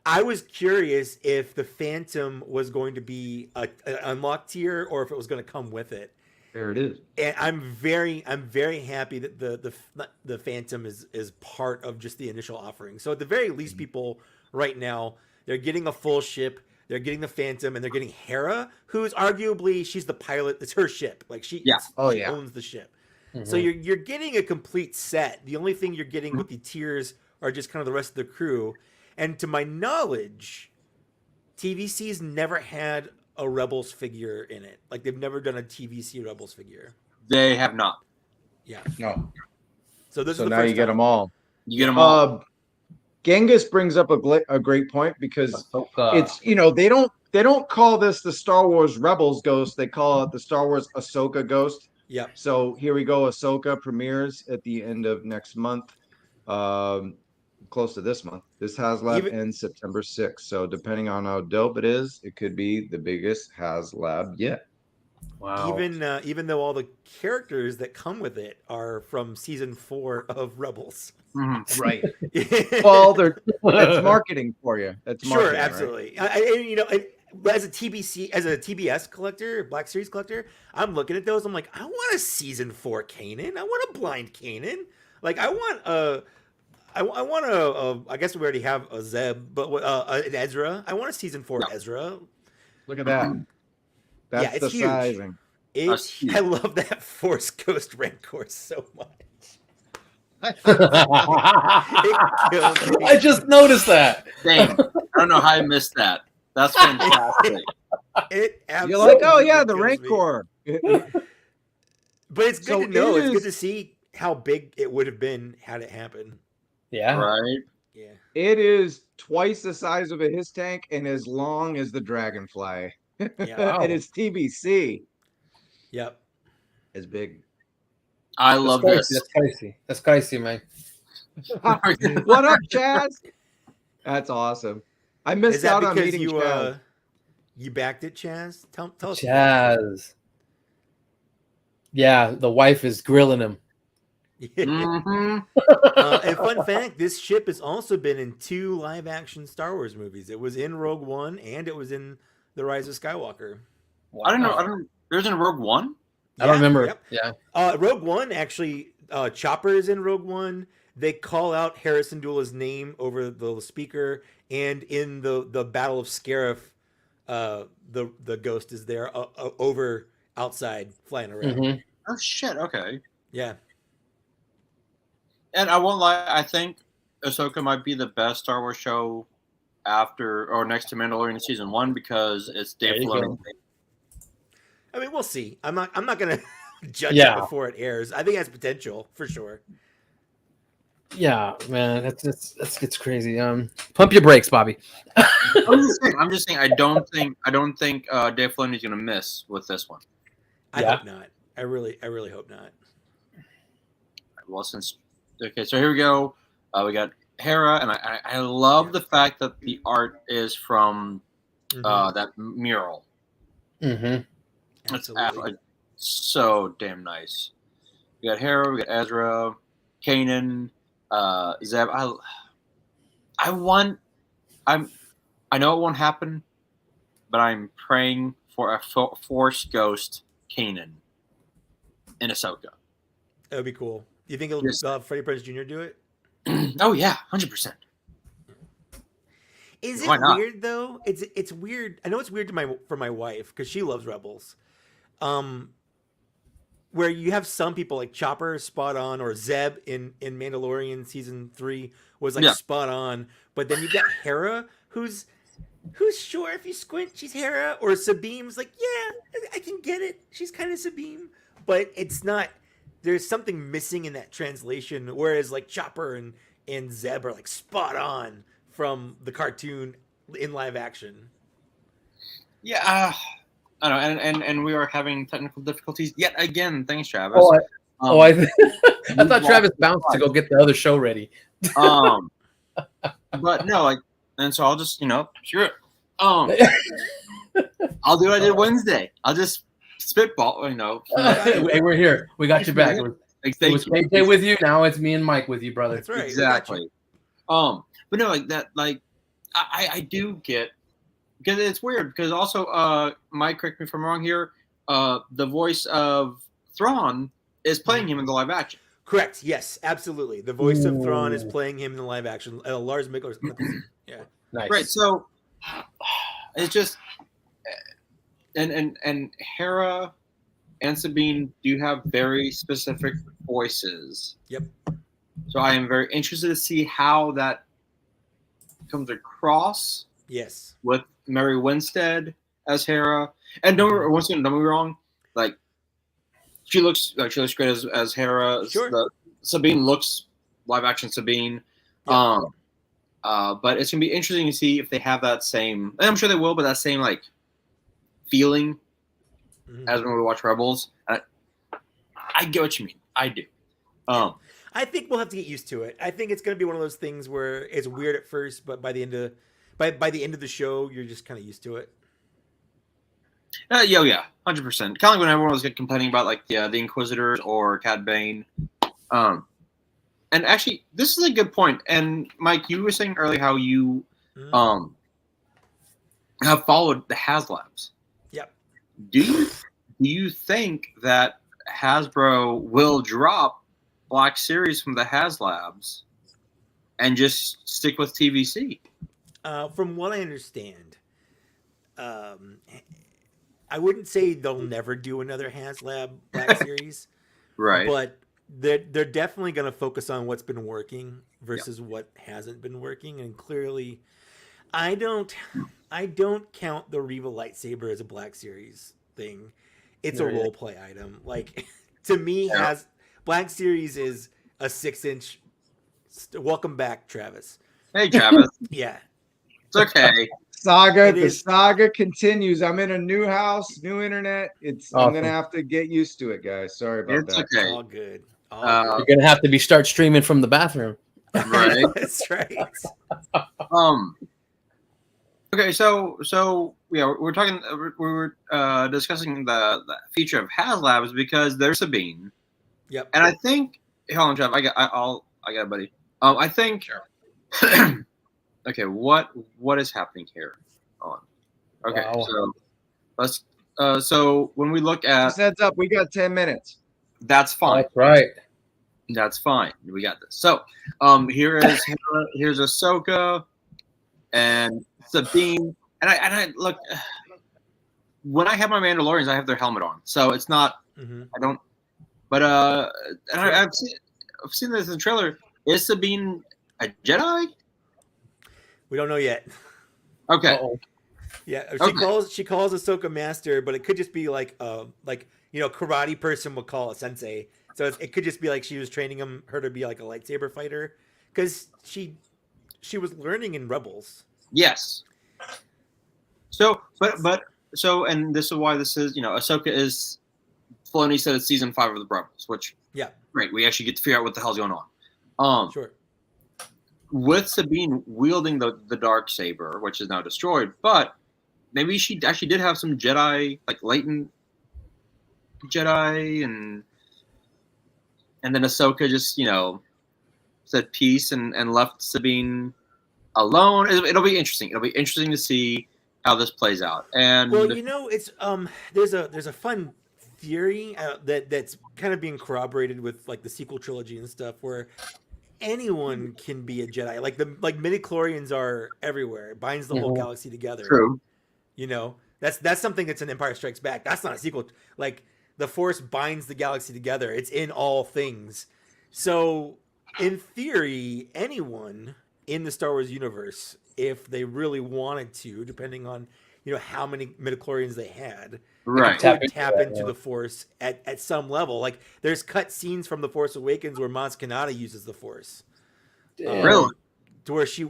I was curious if the Phantom was going to be an unlocked tier or if it was going to come with it. There it is. And I'm very happy that the Phantom is part of just the initial offering. So at the very least, people right now they're getting a full ship. They're getting the Phantom, and they're getting Hera, who's arguably she's the pilot. It's her ship. Like she Oh, she yeah. owns the ship. Mhm. So you're getting a complete set. The only thing you're getting with the tiers are just kind of the rest of the crew. And to my knowledge, TVC's never had a Rebels figure in it. Like they've never done a TVC Rebels figure. They have not. Yeah. No. So this So is the now first you get time. them all. You get them all. Genghis brings up a great point because Ahsoka. it's they don't call this the Star Wars Rebels Ghost. They call it the Star Wars Ahsoka Ghost. Yep. So here we go. Ahsoka premieres at the end of next month. Close to this month. This HasLab ends September 6th. So depending on how dope it is, it could be the biggest HasLab yet. Wow. Even though all the characters that come with it are from season 4 of Rebels. Mhm. Right. Well, that's marketing for you. That's marketing, Sure, right? absolutely. As a TBS collector, Black Series collector, I'm looking at those. I'm like, I want a season 4 Kanan. I want a blind Kanan. Like, I want a. I guess we already have a Zeb, but an Ezra. I want a season 4 Ezra. Look at that. That's Yeah, it's the huge. sizing. That's huge. I love that Force Ghost Rancor so much. I just noticed that. Dang. I don't know how I missed that. That's fantastic. It You're like, oh absolutely yeah, the kills me. Rancor. But it's good So to know. it It's is- good to see how big it would have been had it happened. Yeah. Right? Yeah. It is twice the size of a his tank and as long as the Dragonfly. Yeah. Wow. And it's TBC. Yep. It's big. I love this. That's crazy. That's crazy, man. What up, Chaz? That's awesome. I Is missed that out on because meeting you Chaz. you backed it, Chaz? Tell us. Chaz. Yeah, the wife is grilling him. hmm And fun fact, this ship has also been in 2 live-action Star Wars movies. It was in Rogue One and it was in The Rise of Skywalker. I don't know. There's in Rogue One? I don't remember. Yep. Yeah. Rogue One, actually, Chopper is in Rogue One. They call out Harrison Dula's name over the speaker, and in the Battle of Scarif, the ghost is there over outside flying around. Mhm. Oh, shit. Okay. Yeah, And I won't lie. I think Ahsoka might be the best Star Wars show after or next to Mandalorian season 1 because it's There Dave you Filoni. I mean, we'll see. I'm not gonna judge Yeah. it before it airs. I think it has potential for sure. Yeah, man, that's gets crazy. Pump your brakes, Bobby. I'm just saying. I don't think Dave Filoni's gonna miss with this one. I Yeah. hope not. I really hope not. Well, okay, so here we go. We got Hera, and I love the fact that the art is from that mural. Mm-hmm. It's Absolutely. so damn nice. We got Hera, we got Ezra, Kanan, Zeb. I know it won't happen, but I'm praying for a Force Ghost Kanan in Ahsoka. That would be cool. Do you think it'll Yes. Freddie Prinze Jr. do it? Oh yeah, 100%. Is it Why not? weird though? It's weird. I know it's weird for my wife because she loves Rebels. Where you have some people like Chopper spot on, or Zeb in Mandalorian season 3 was like spot on, but then you got Hera who's sure if you squint she's Hera, or Sabine's like, yeah, I can get it, she's kind of Sabine, but it's not. There's something missing in that translation, whereas like Chopper and Zeb are like spot on from the cartoon in live action. Yeah, I don't know, and we are having technical difficulties yet again. Thanks, Travis. I thought Travis bounced to go get the other show ready. But no, like, and so I'll just screw it. I'll do what I did Wednesday. I'll just spitball. Hey, we're here. We got your back. It was KJ with you. Now it's me and Mike with you, brother. That's right. Exactly. But no, like that. Like I do get, because it's weird, because also Mike, correct me if I'm wrong here, the voice of Thrawn is playing him in the live action. Correct. Yes, absolutely. The voice of Thrawn is playing him in the live action. Lars Mikkelsen. Yeah. Nice. Right. So it's just, and Hera and Sabine do have very specific voices. Yep. So I am very interested to see how that comes across. Yes. With Mary Winstead as Hera, and don't get me wrong, like she looks great as Hera. Sure. Sabine looks live action Sabine. Yep. But it's gonna be interesting to see if they have that same. And I'm sure they will, but that same like feeling as when we watch Rebels. I get what you mean. I do. I think we'll have to get used to it. I think it's going to be one of those things where it's weird at first, but by the end of the show, you're just kind of used to it. Yeah, 100%. Kind of like when everyone was complaining about like the Inquisitors or Cad Bane. And actually, this is a good point. And Mike, you were saying earlier how you have followed the HasLabs. Yep. Do you think that Hasbro will drop Black Series from the HasLabs and just stick with TVC? From what I understand, I wouldn't say they'll never do another HasLab Black Series, right? But they're definitely going to focus on what's been working versus what hasn't been working. And clearly, I don't count the Reva lightsaber as a Black Series thing. It's a role play item. Like, to me, Black Series is a 6-inch. Welcome back, Travis. Hey, Travis. Yeah, it's okay. The saga continues. I'm in a new house, new internet. Awesome. I'm gonna have to get used to it, guys. Sorry about that. Okay. All good. You're gonna have to start streaming from the bathroom. Right. That's right. Okay, so yeah, we're talking. We were discussing the feature of HasLabs because there's Sabine. Yep. And I think, hold on, Trev. I got it, buddy. I think. Okay, what is happening here? Hold on. Okay, Wow. so let's. So when we look at, Just heads up, we got 10 minutes. that's fine. That's right. That's fine. We got this. So, here's Ahsoka and Sabine, and I look. When I have my Mandalorians, I have their helmet on, so it's not. I don't. But and I've seen this in the trailer. Is Sabine a Jedi? We don't know yet. Okay. Uh-oh. Yeah, Okay. she calls Ahsoka master, but it could just be like karate person would call a sensei. So it could just be like she was training her to be like a lightsaber fighter, because she was learning in Rebels. Yes. So, and this is why this is, Ahsoka is, Filoni said it's season 5 of the Rebels, which, Yeah, great. We actually get to figure out what the hell's going on. sure. With Sabine wielding the dark saber, which is now destroyed, but maybe she actually did have some Jedi, like latent Jedi, and then Ahsoka just, said peace and left Sabine alone. It'll be interesting. It'll be interesting to see how this plays out. And Well, it's there's a fun theory that's kind of being corroborated with like the sequel trilogy and stuff, where anyone can be a Jedi. Like midichlorians are everywhere. It binds the whole galaxy together. true. That's something that's in Empire Strikes Back. That's not a sequel. Like the Force binds the galaxy together. It's in all things. So in theory, anyone in the Star Wars universe, if they really wanted to, depending on how many midichlorians they had, Right. could tap into the Force at some level. Like there's cut scenes from The Force Awakens where Maz Kanata uses the Force. Really? To where she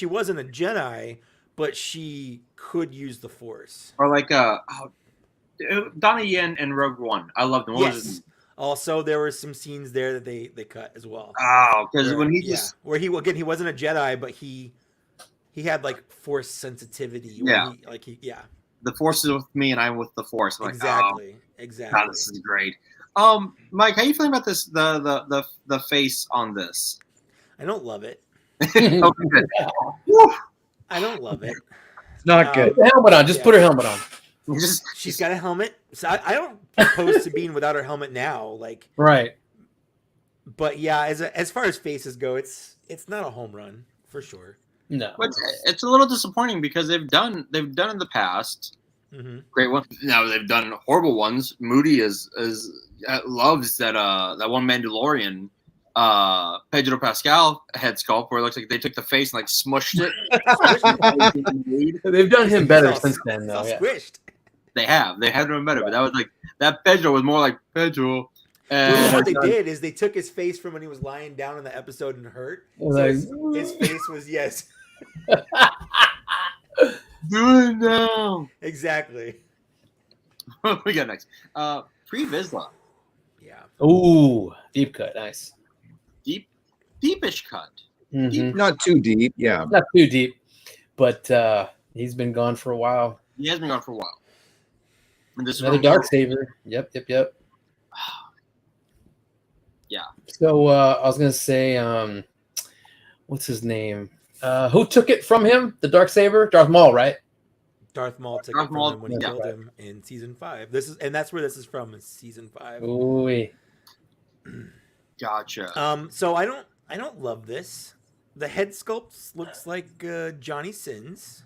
wasn't a Jedi, but she could use the Force. Or like Donnie Yen and Rogue One. I love them. What was Yes. it? Also, there were some scenes there that they cut as well. Oh, because when he just where he wasn't a Jedi, but he had like Force sensitivity. Yeah. The Force is with me and I'm with the Force. I'm Exactly. Like, God, this is great. Mike, how you feeling about this? The face on this? I don't love it. Okay, good. I don't love it. It's not good. Put the helmet on. Just put her helmet on. She's got a helmet. So I don't propose to being without her helmet now. Like, Right. but yeah, as far as faces go, it's not a home run for sure. No. But it's a little disappointing because they've done in the past great ones. Now they've done horrible ones. Moody loves that one Mandalorian Pedro Pascal head sculpt where it looks like they took the face and like smushed it. They've done him better since then, though. It's all Yeah. squished. They have done better, but that was like that Pedro was more like Pedro. Well, what they And did is they took his face from when he was lying down in the episode and hurt. Like- So his face was do it now. exactly. What we got next? Pre Vizsla. Yeah. Ooh, deep cut, nice. Deepish cut. Mhm. Not too deep. Yeah. Not too deep, but he's been gone for a while. He has been gone for a while. And this is Another from- dark saber. Yep. Yeah. So I was gonna say, what's his name? Who took it from him? The dark saber, Darth Maul, right? Darth Maul took Darth it from Maul, him when he yeah. killed him in season 5. That's where this is from, is season 5. Ooh. Gotcha. So I don't love this. The head sculpt looks like Johnny Sins.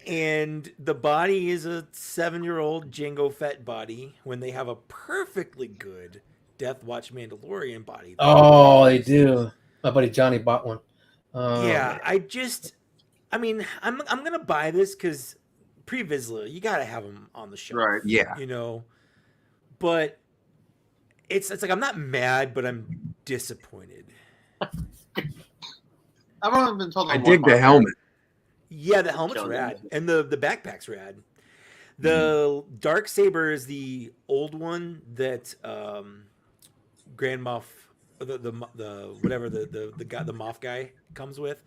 And the body is a 7-year-old Jango Fett body when they have a perfectly good Death Watch Mandalorian body. Oh, they do. My buddy Johnny bought one. Yeah, I'm gonna buy this because Pre Vizsla, you gotta have him on the show, Right. Yeah. But it's like I'm not mad, but I'm disappointed. I've only been told. I dig the helmet. Yeah, the helmet's Killed rad, him. and the backpack's rad. The dark saber is the old one that Grand Moff, the whatever the guy, the Moff guy comes with.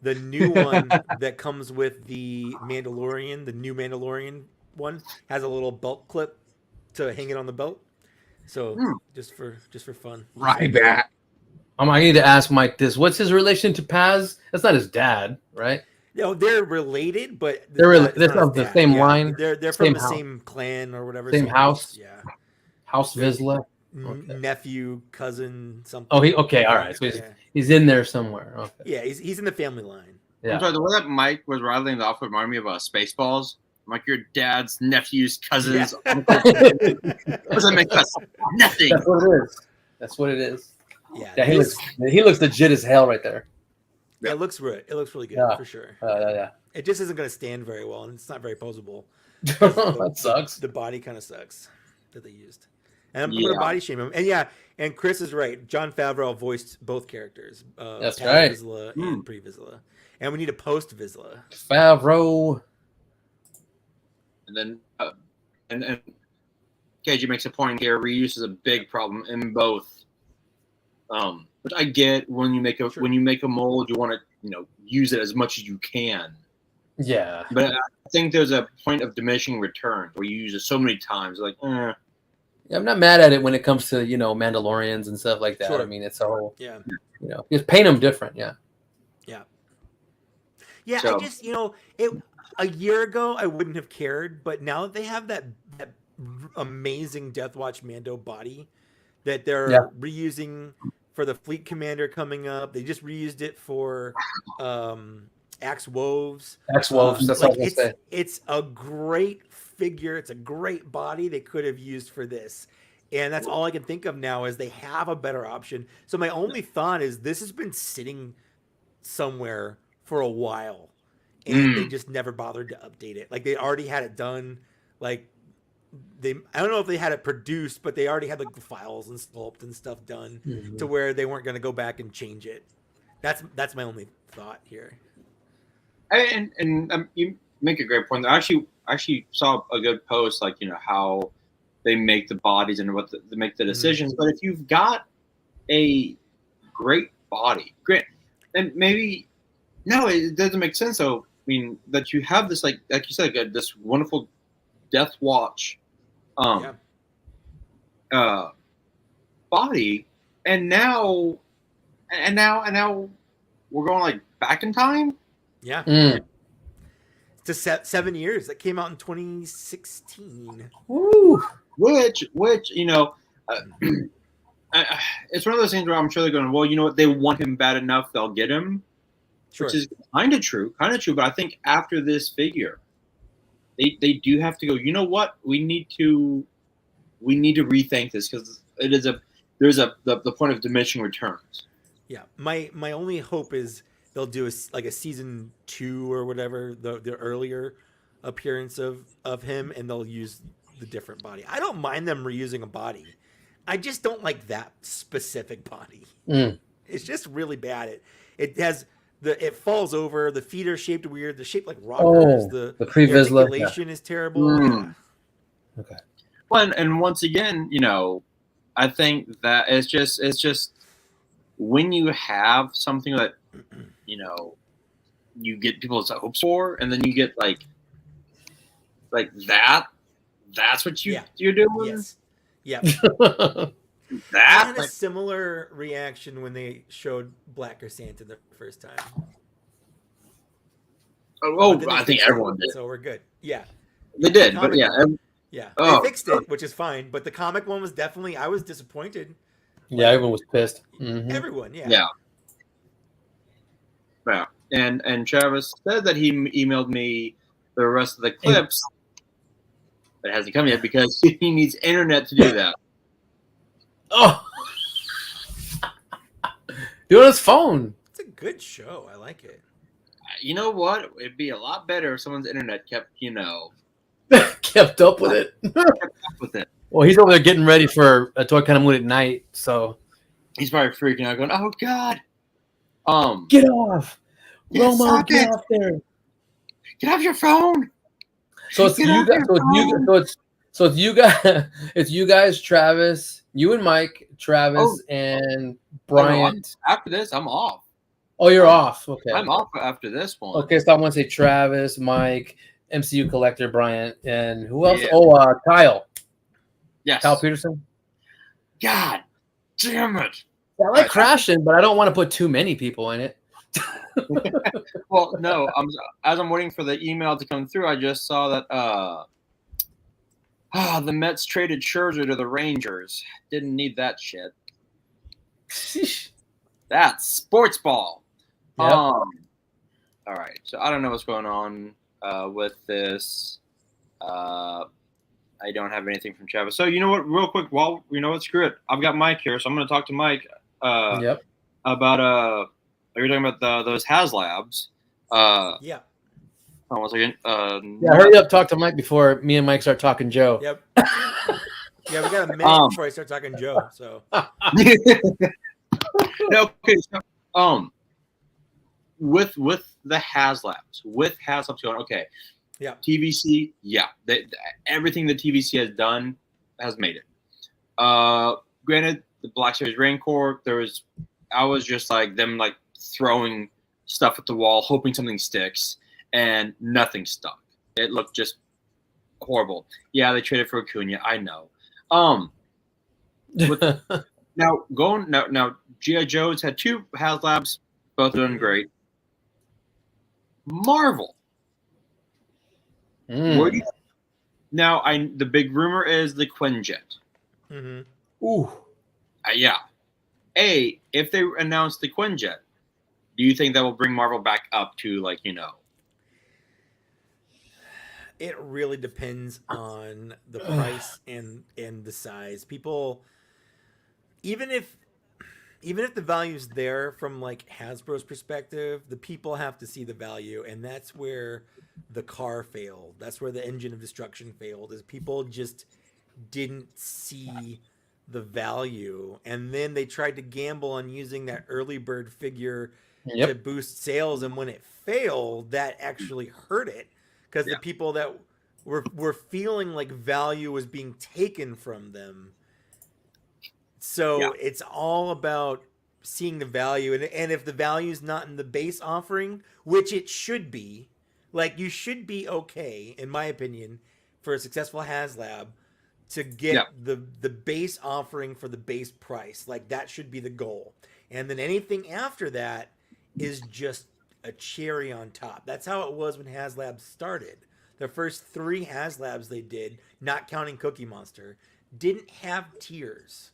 The new one that comes with the Mandalorian, the new Mandalorian one, has a little belt clip to hang it on the belt. So just for fun. Ryback. I need to ask Mike this. What's his relation to Paz? That's not his dad, right? No, they're related, but They're not from his the dad. same Yeah, line, They're same from the house. same clan or whatever. Same house? Yeah. House Vizsla. Okay. Nephew, cousin, something. Oh, okay, all right. So he's in there somewhere. Okay. Yeah, he's in the family line. Yeah. I'm sorry, the way that Mike was rattling off reminded me of Spaceballs. Like your dad's nephew's cousins. What does that make us? Nothing. That's what it is. That's what it is. Yeah, Yeah, he looks legit as hell right there. It looks good. It looks really good Yeah. for sure. Yeah. It just isn't going to stand very well, and it's not very posable. That sucks. The body kind of sucks that they used. And I'm going Yeah. to body shame him. And yeah, and Chris is right. John Favreau voiced both characters. That's Paz right. Vizsla and Pre Vizsla. And we need a post Vizsla. Favreau. And then, and KG makes a point here. Reuse is a big problem in both. Which I get when you make a mold, you want to use it as much as you can. Yeah. But I think there's a point of diminishing return where you use it so many times, like. Yeah, I'm not mad at it when it comes to Mandalorians and stuff like that. Sure. I mean, it's all Yeah. just paint them different. Yeah. Yeah, So- I just a year ago I wouldn't have cared, but now that they have that amazing Death Watch Mando body that they're reusing for the Fleet Commander coming up, they just reused it for Axe Woves. That's what I was gonna say. It's a great figure. It's a great body they could have used for this. And that's all I can think of now is they have a better option. So my only thought is this has been sitting somewhere for a while and they just never bothered to update it. Like they already had it done. Like I don't know if they had it produced, but they already had like the files and sculpt and stuff done to where they weren't going to go back and change it. That's my only thought here. And you make a great point. I actually saw a good post, like how they make the bodies and what they make the decisions. But if you've got a great body, and maybe it doesn't make sense. So I mean that you have this like you said, this wonderful Death Watch, body, and now we're going like back in time. Yeah. To 7 years. That came out in 2016. Woo. Which it's one of those things where I'm sure they're going, well, you know what? They want him bad enough, they'll get him. Sure. Which is kind of true. But I think after this figure, they do have to go, you know what? We need to rethink this because there's the point of diminishing returns. Yeah. My only hope is they'll do a season 2 or whatever, the earlier appearance of him, and they'll use the different body. I don't mind them reusing a body. I just don't like that specific body. It's just really bad. It falls over. The feet are shaped weird. They're shaped like rockers. The Pre-Vizsla articulation is terrible. Yeah. Okay. Well, and once again, I think that it's just when you have something that you get people's hopes for, and then you get like that. That's what you're doing. Yes. Yeah. I That had a similar reaction when they showed Black Chrysanthemum the first time. oh, But then I they think fixed everyone it, did. So we're good. Yeah. They did, but Comic yeah. one. Yeah. Oh. They fixed it, which is fine. But the comic one was definitely, I was disappointed. Yeah, everyone was pissed. Everyone, yeah. Yeah. Yeah. And Travis said that he emailed me the rest of the clips. But it hasn't come yet because he needs internet to do that. Oh. Do it on his phone. It's a good show. I like it. You know what? It'd be a lot better if someone's internet kept, Kept up with it. up with it. Well, he's over there getting ready for a TAKEOVER Moody Night, so He's probably freaking out, going, "Oh God, get off, Yeah, Romo, stop get it. off there." get off your phone." So it's Get you off guys. your So it's you guys. It's you guys, Travis, you and Mike, Travis, and Bryant. After this, I'm off. Oh, you're off. Okay. I'm off after this one. Okay, so I want to say Travis, Mike, MCU Collector, Bryant, and who else? Yeah. Oh, Kyle. Yes. Kyle Peterson. God damn it. I like crashing, but I don't want to put too many people in it. Well, no. As I'm waiting for the email to come through, I just saw that the Mets traded Scherzer to the Rangers. Didn't need that shit. That's sports ball. Yep. All right. So I don't know what's going on with this. I don't have anything from Travis. So you know what? Real quick, screw it. I've got Mike here, so I'm going to talk to Mike Yep. about You're talking about those HasLabs. Yeah. Hold on 1 second. Yeah, hurry up, talk to Mike before me and Mike start talking Joe. Yep. Yeah, we got a minute before I start talking Joe. So Okay, so with the HasLabs going, okay, yeah, TVC, yeah, everything the TVC has done has made it. Granted, the Black Series Rancor, I was just like them like throwing stuff at the wall, hoping something sticks, and nothing stuck. It looked just horrible. Yeah, they traded for Acuna, I know. Now G.I. Joe's had 2 HasLabs, both doing great. Marvel. Now the big rumor is the Quinjet. Mm-hmm. Ooh. Yeah. If they announce the Quinjet, do you think that will bring Marvel back up to like, you know? It really depends on the price and the size. People, even if the value's there from like Hasbro's perspective, the people have to see the value, and that's where the car failed. That's where the engine of destruction failed. Is people just didn't see the value, and then they tried to gamble on using that early bird figure to boost sales, and when it failed, that actually hurt it because the people that were feeling like value was being taken from them. So it's all about seeing the value, and if the value is not in the base offering, which it should be, like you should be okay, in my opinion, for a successful HasLab to get the base offering for the base price. Like that should be the goal, and then anything after that is just a cherry on top. That's how it was when HasLab started. The first 3 HasLabs they did, not counting Cookie Monster, didn't have tiers.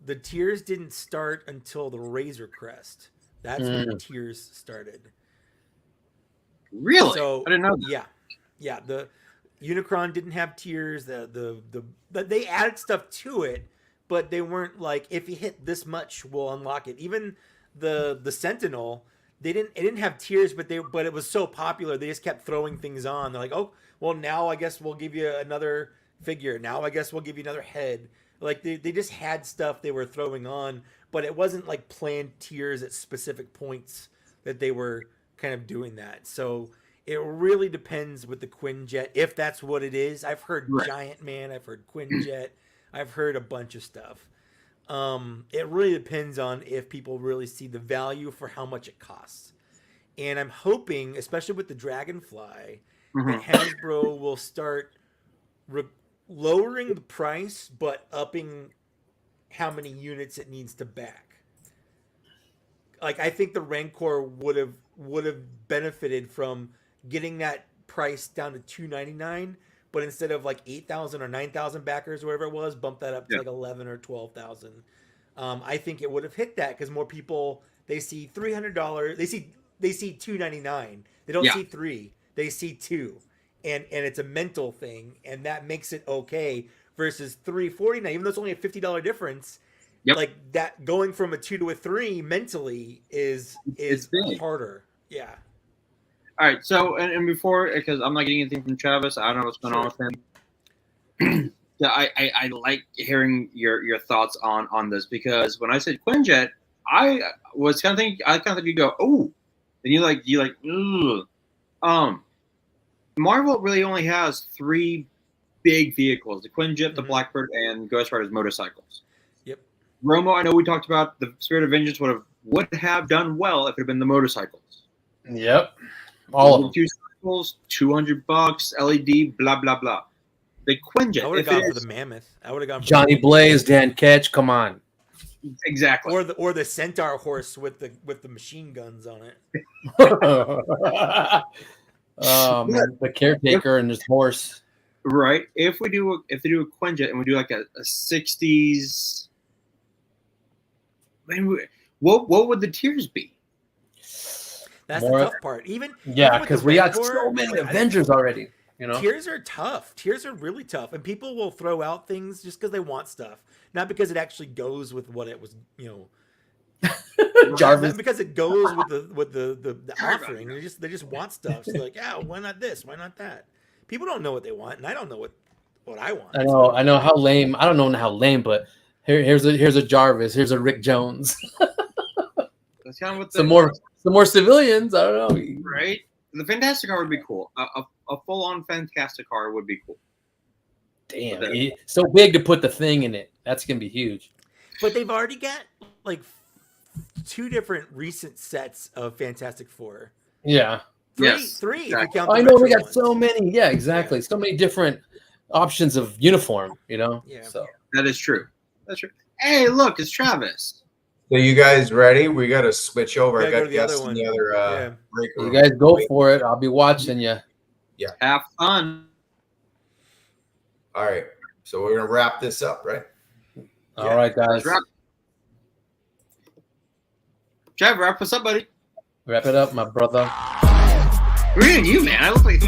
The tiers didn't start until the Razor Crest. That's when the tiers started. Really? So I didn't know that. Yeah. The Unicron didn't have tiers. They added stuff to it, but they weren't like, if you hit this much, we'll unlock it. Even the Sentinel, it didn't have tiers, but it was so popular they just kept throwing things on. They're like, oh, well, now I guess we'll give you another figure. Now I guess we'll give you another head. Like they just had stuff they were throwing on, but it wasn't like planned tiers at specific points that they were kind of doing that. So it really depends with the Quinjet, if that's what it is. I've heard Giant Man, I've heard Quinjet, I've heard a bunch of stuff. It really depends on if people really see the value for how much it costs. And I'm hoping, especially with the Dragonfly, that Hasbro will start lowering the price, but upping how many units it needs to back. Like I think the Rancor would have benefited from getting that price down to $299, but instead of like 8,000 or 9,000 backers or whatever it was, bump that up to like 11 or 12,000. I think it would have hit that because more people, they see $300, they see $299. They don't see 3, they see 2. And it's a mental thing, and that makes it okay versus $349, even though it's only a $50 difference. Like that, going from a 2 to a 3 mentally is harder. Yeah. All right. So and before, because I'm not getting anything from Travis, I don't know what's going on with him. So I like hearing your thoughts on this, because when I said Quinjet, I was kind of thinking, you go, oh, and you like, ugh. Marvel really only has 3 big vehicles: the Quinjet, the Blackbird, and Ghost Rider's motorcycles. Yep. Romo, I know we talked about the Spirit of Vengeance would have done well if it had been the motorcycles. Yep. All of them. 2 cycles, $200, LED, blah blah blah. The Quinjet. I would have gone for the Mammoth. I would have gone for Johnny Blaze, Dan Ketch. Come on. Exactly. Or the Centaur horse with the machine guns on it. Man, the caretaker and his horse. Right. If they do a Quinjet and we do like a 60s, what would the tiers be? That's the tough part. Even because we got so many Avengers already. You know, tiers are tough. Tiers are really tough, and people will throw out things just because they want stuff, not because it actually goes with what it was, Jarvis. because it goes with the Sorry about offering. They just want stuff. So they're like, yeah, why not this? Why not that? People don't know what they want, and I don't know what I want. I know how lame. I don't know how lame, but here's a Jarvis. Here's a Rick Jones. That's kind of what some more civilians. I don't know. Right? The Fantastic Car would be cool. A full-on Fantastic Car would be cool. Damn, so big to put the thing in it. That's gonna be huge. But they've already got like 2 different recent sets of Fantastic Four. Yeah. Three, Yes, if you count. I the know we retro got so ones. many. Yeah, exactly. So many different options of uniform. You know. Yeah. So That is true. That's true. Hey, look, it's Travis. So you guys ready? We got to switch over. I Gotta go got to the other guests in one. the other Yeah. break you room. guys go for it. I'll be watching you. Have fun. All right. So we're gonna wrap this up, right? All right, guys. Let's wrap. Trav, wrap us up, buddy. Wrap it up, my brother. We're in you, man. I look like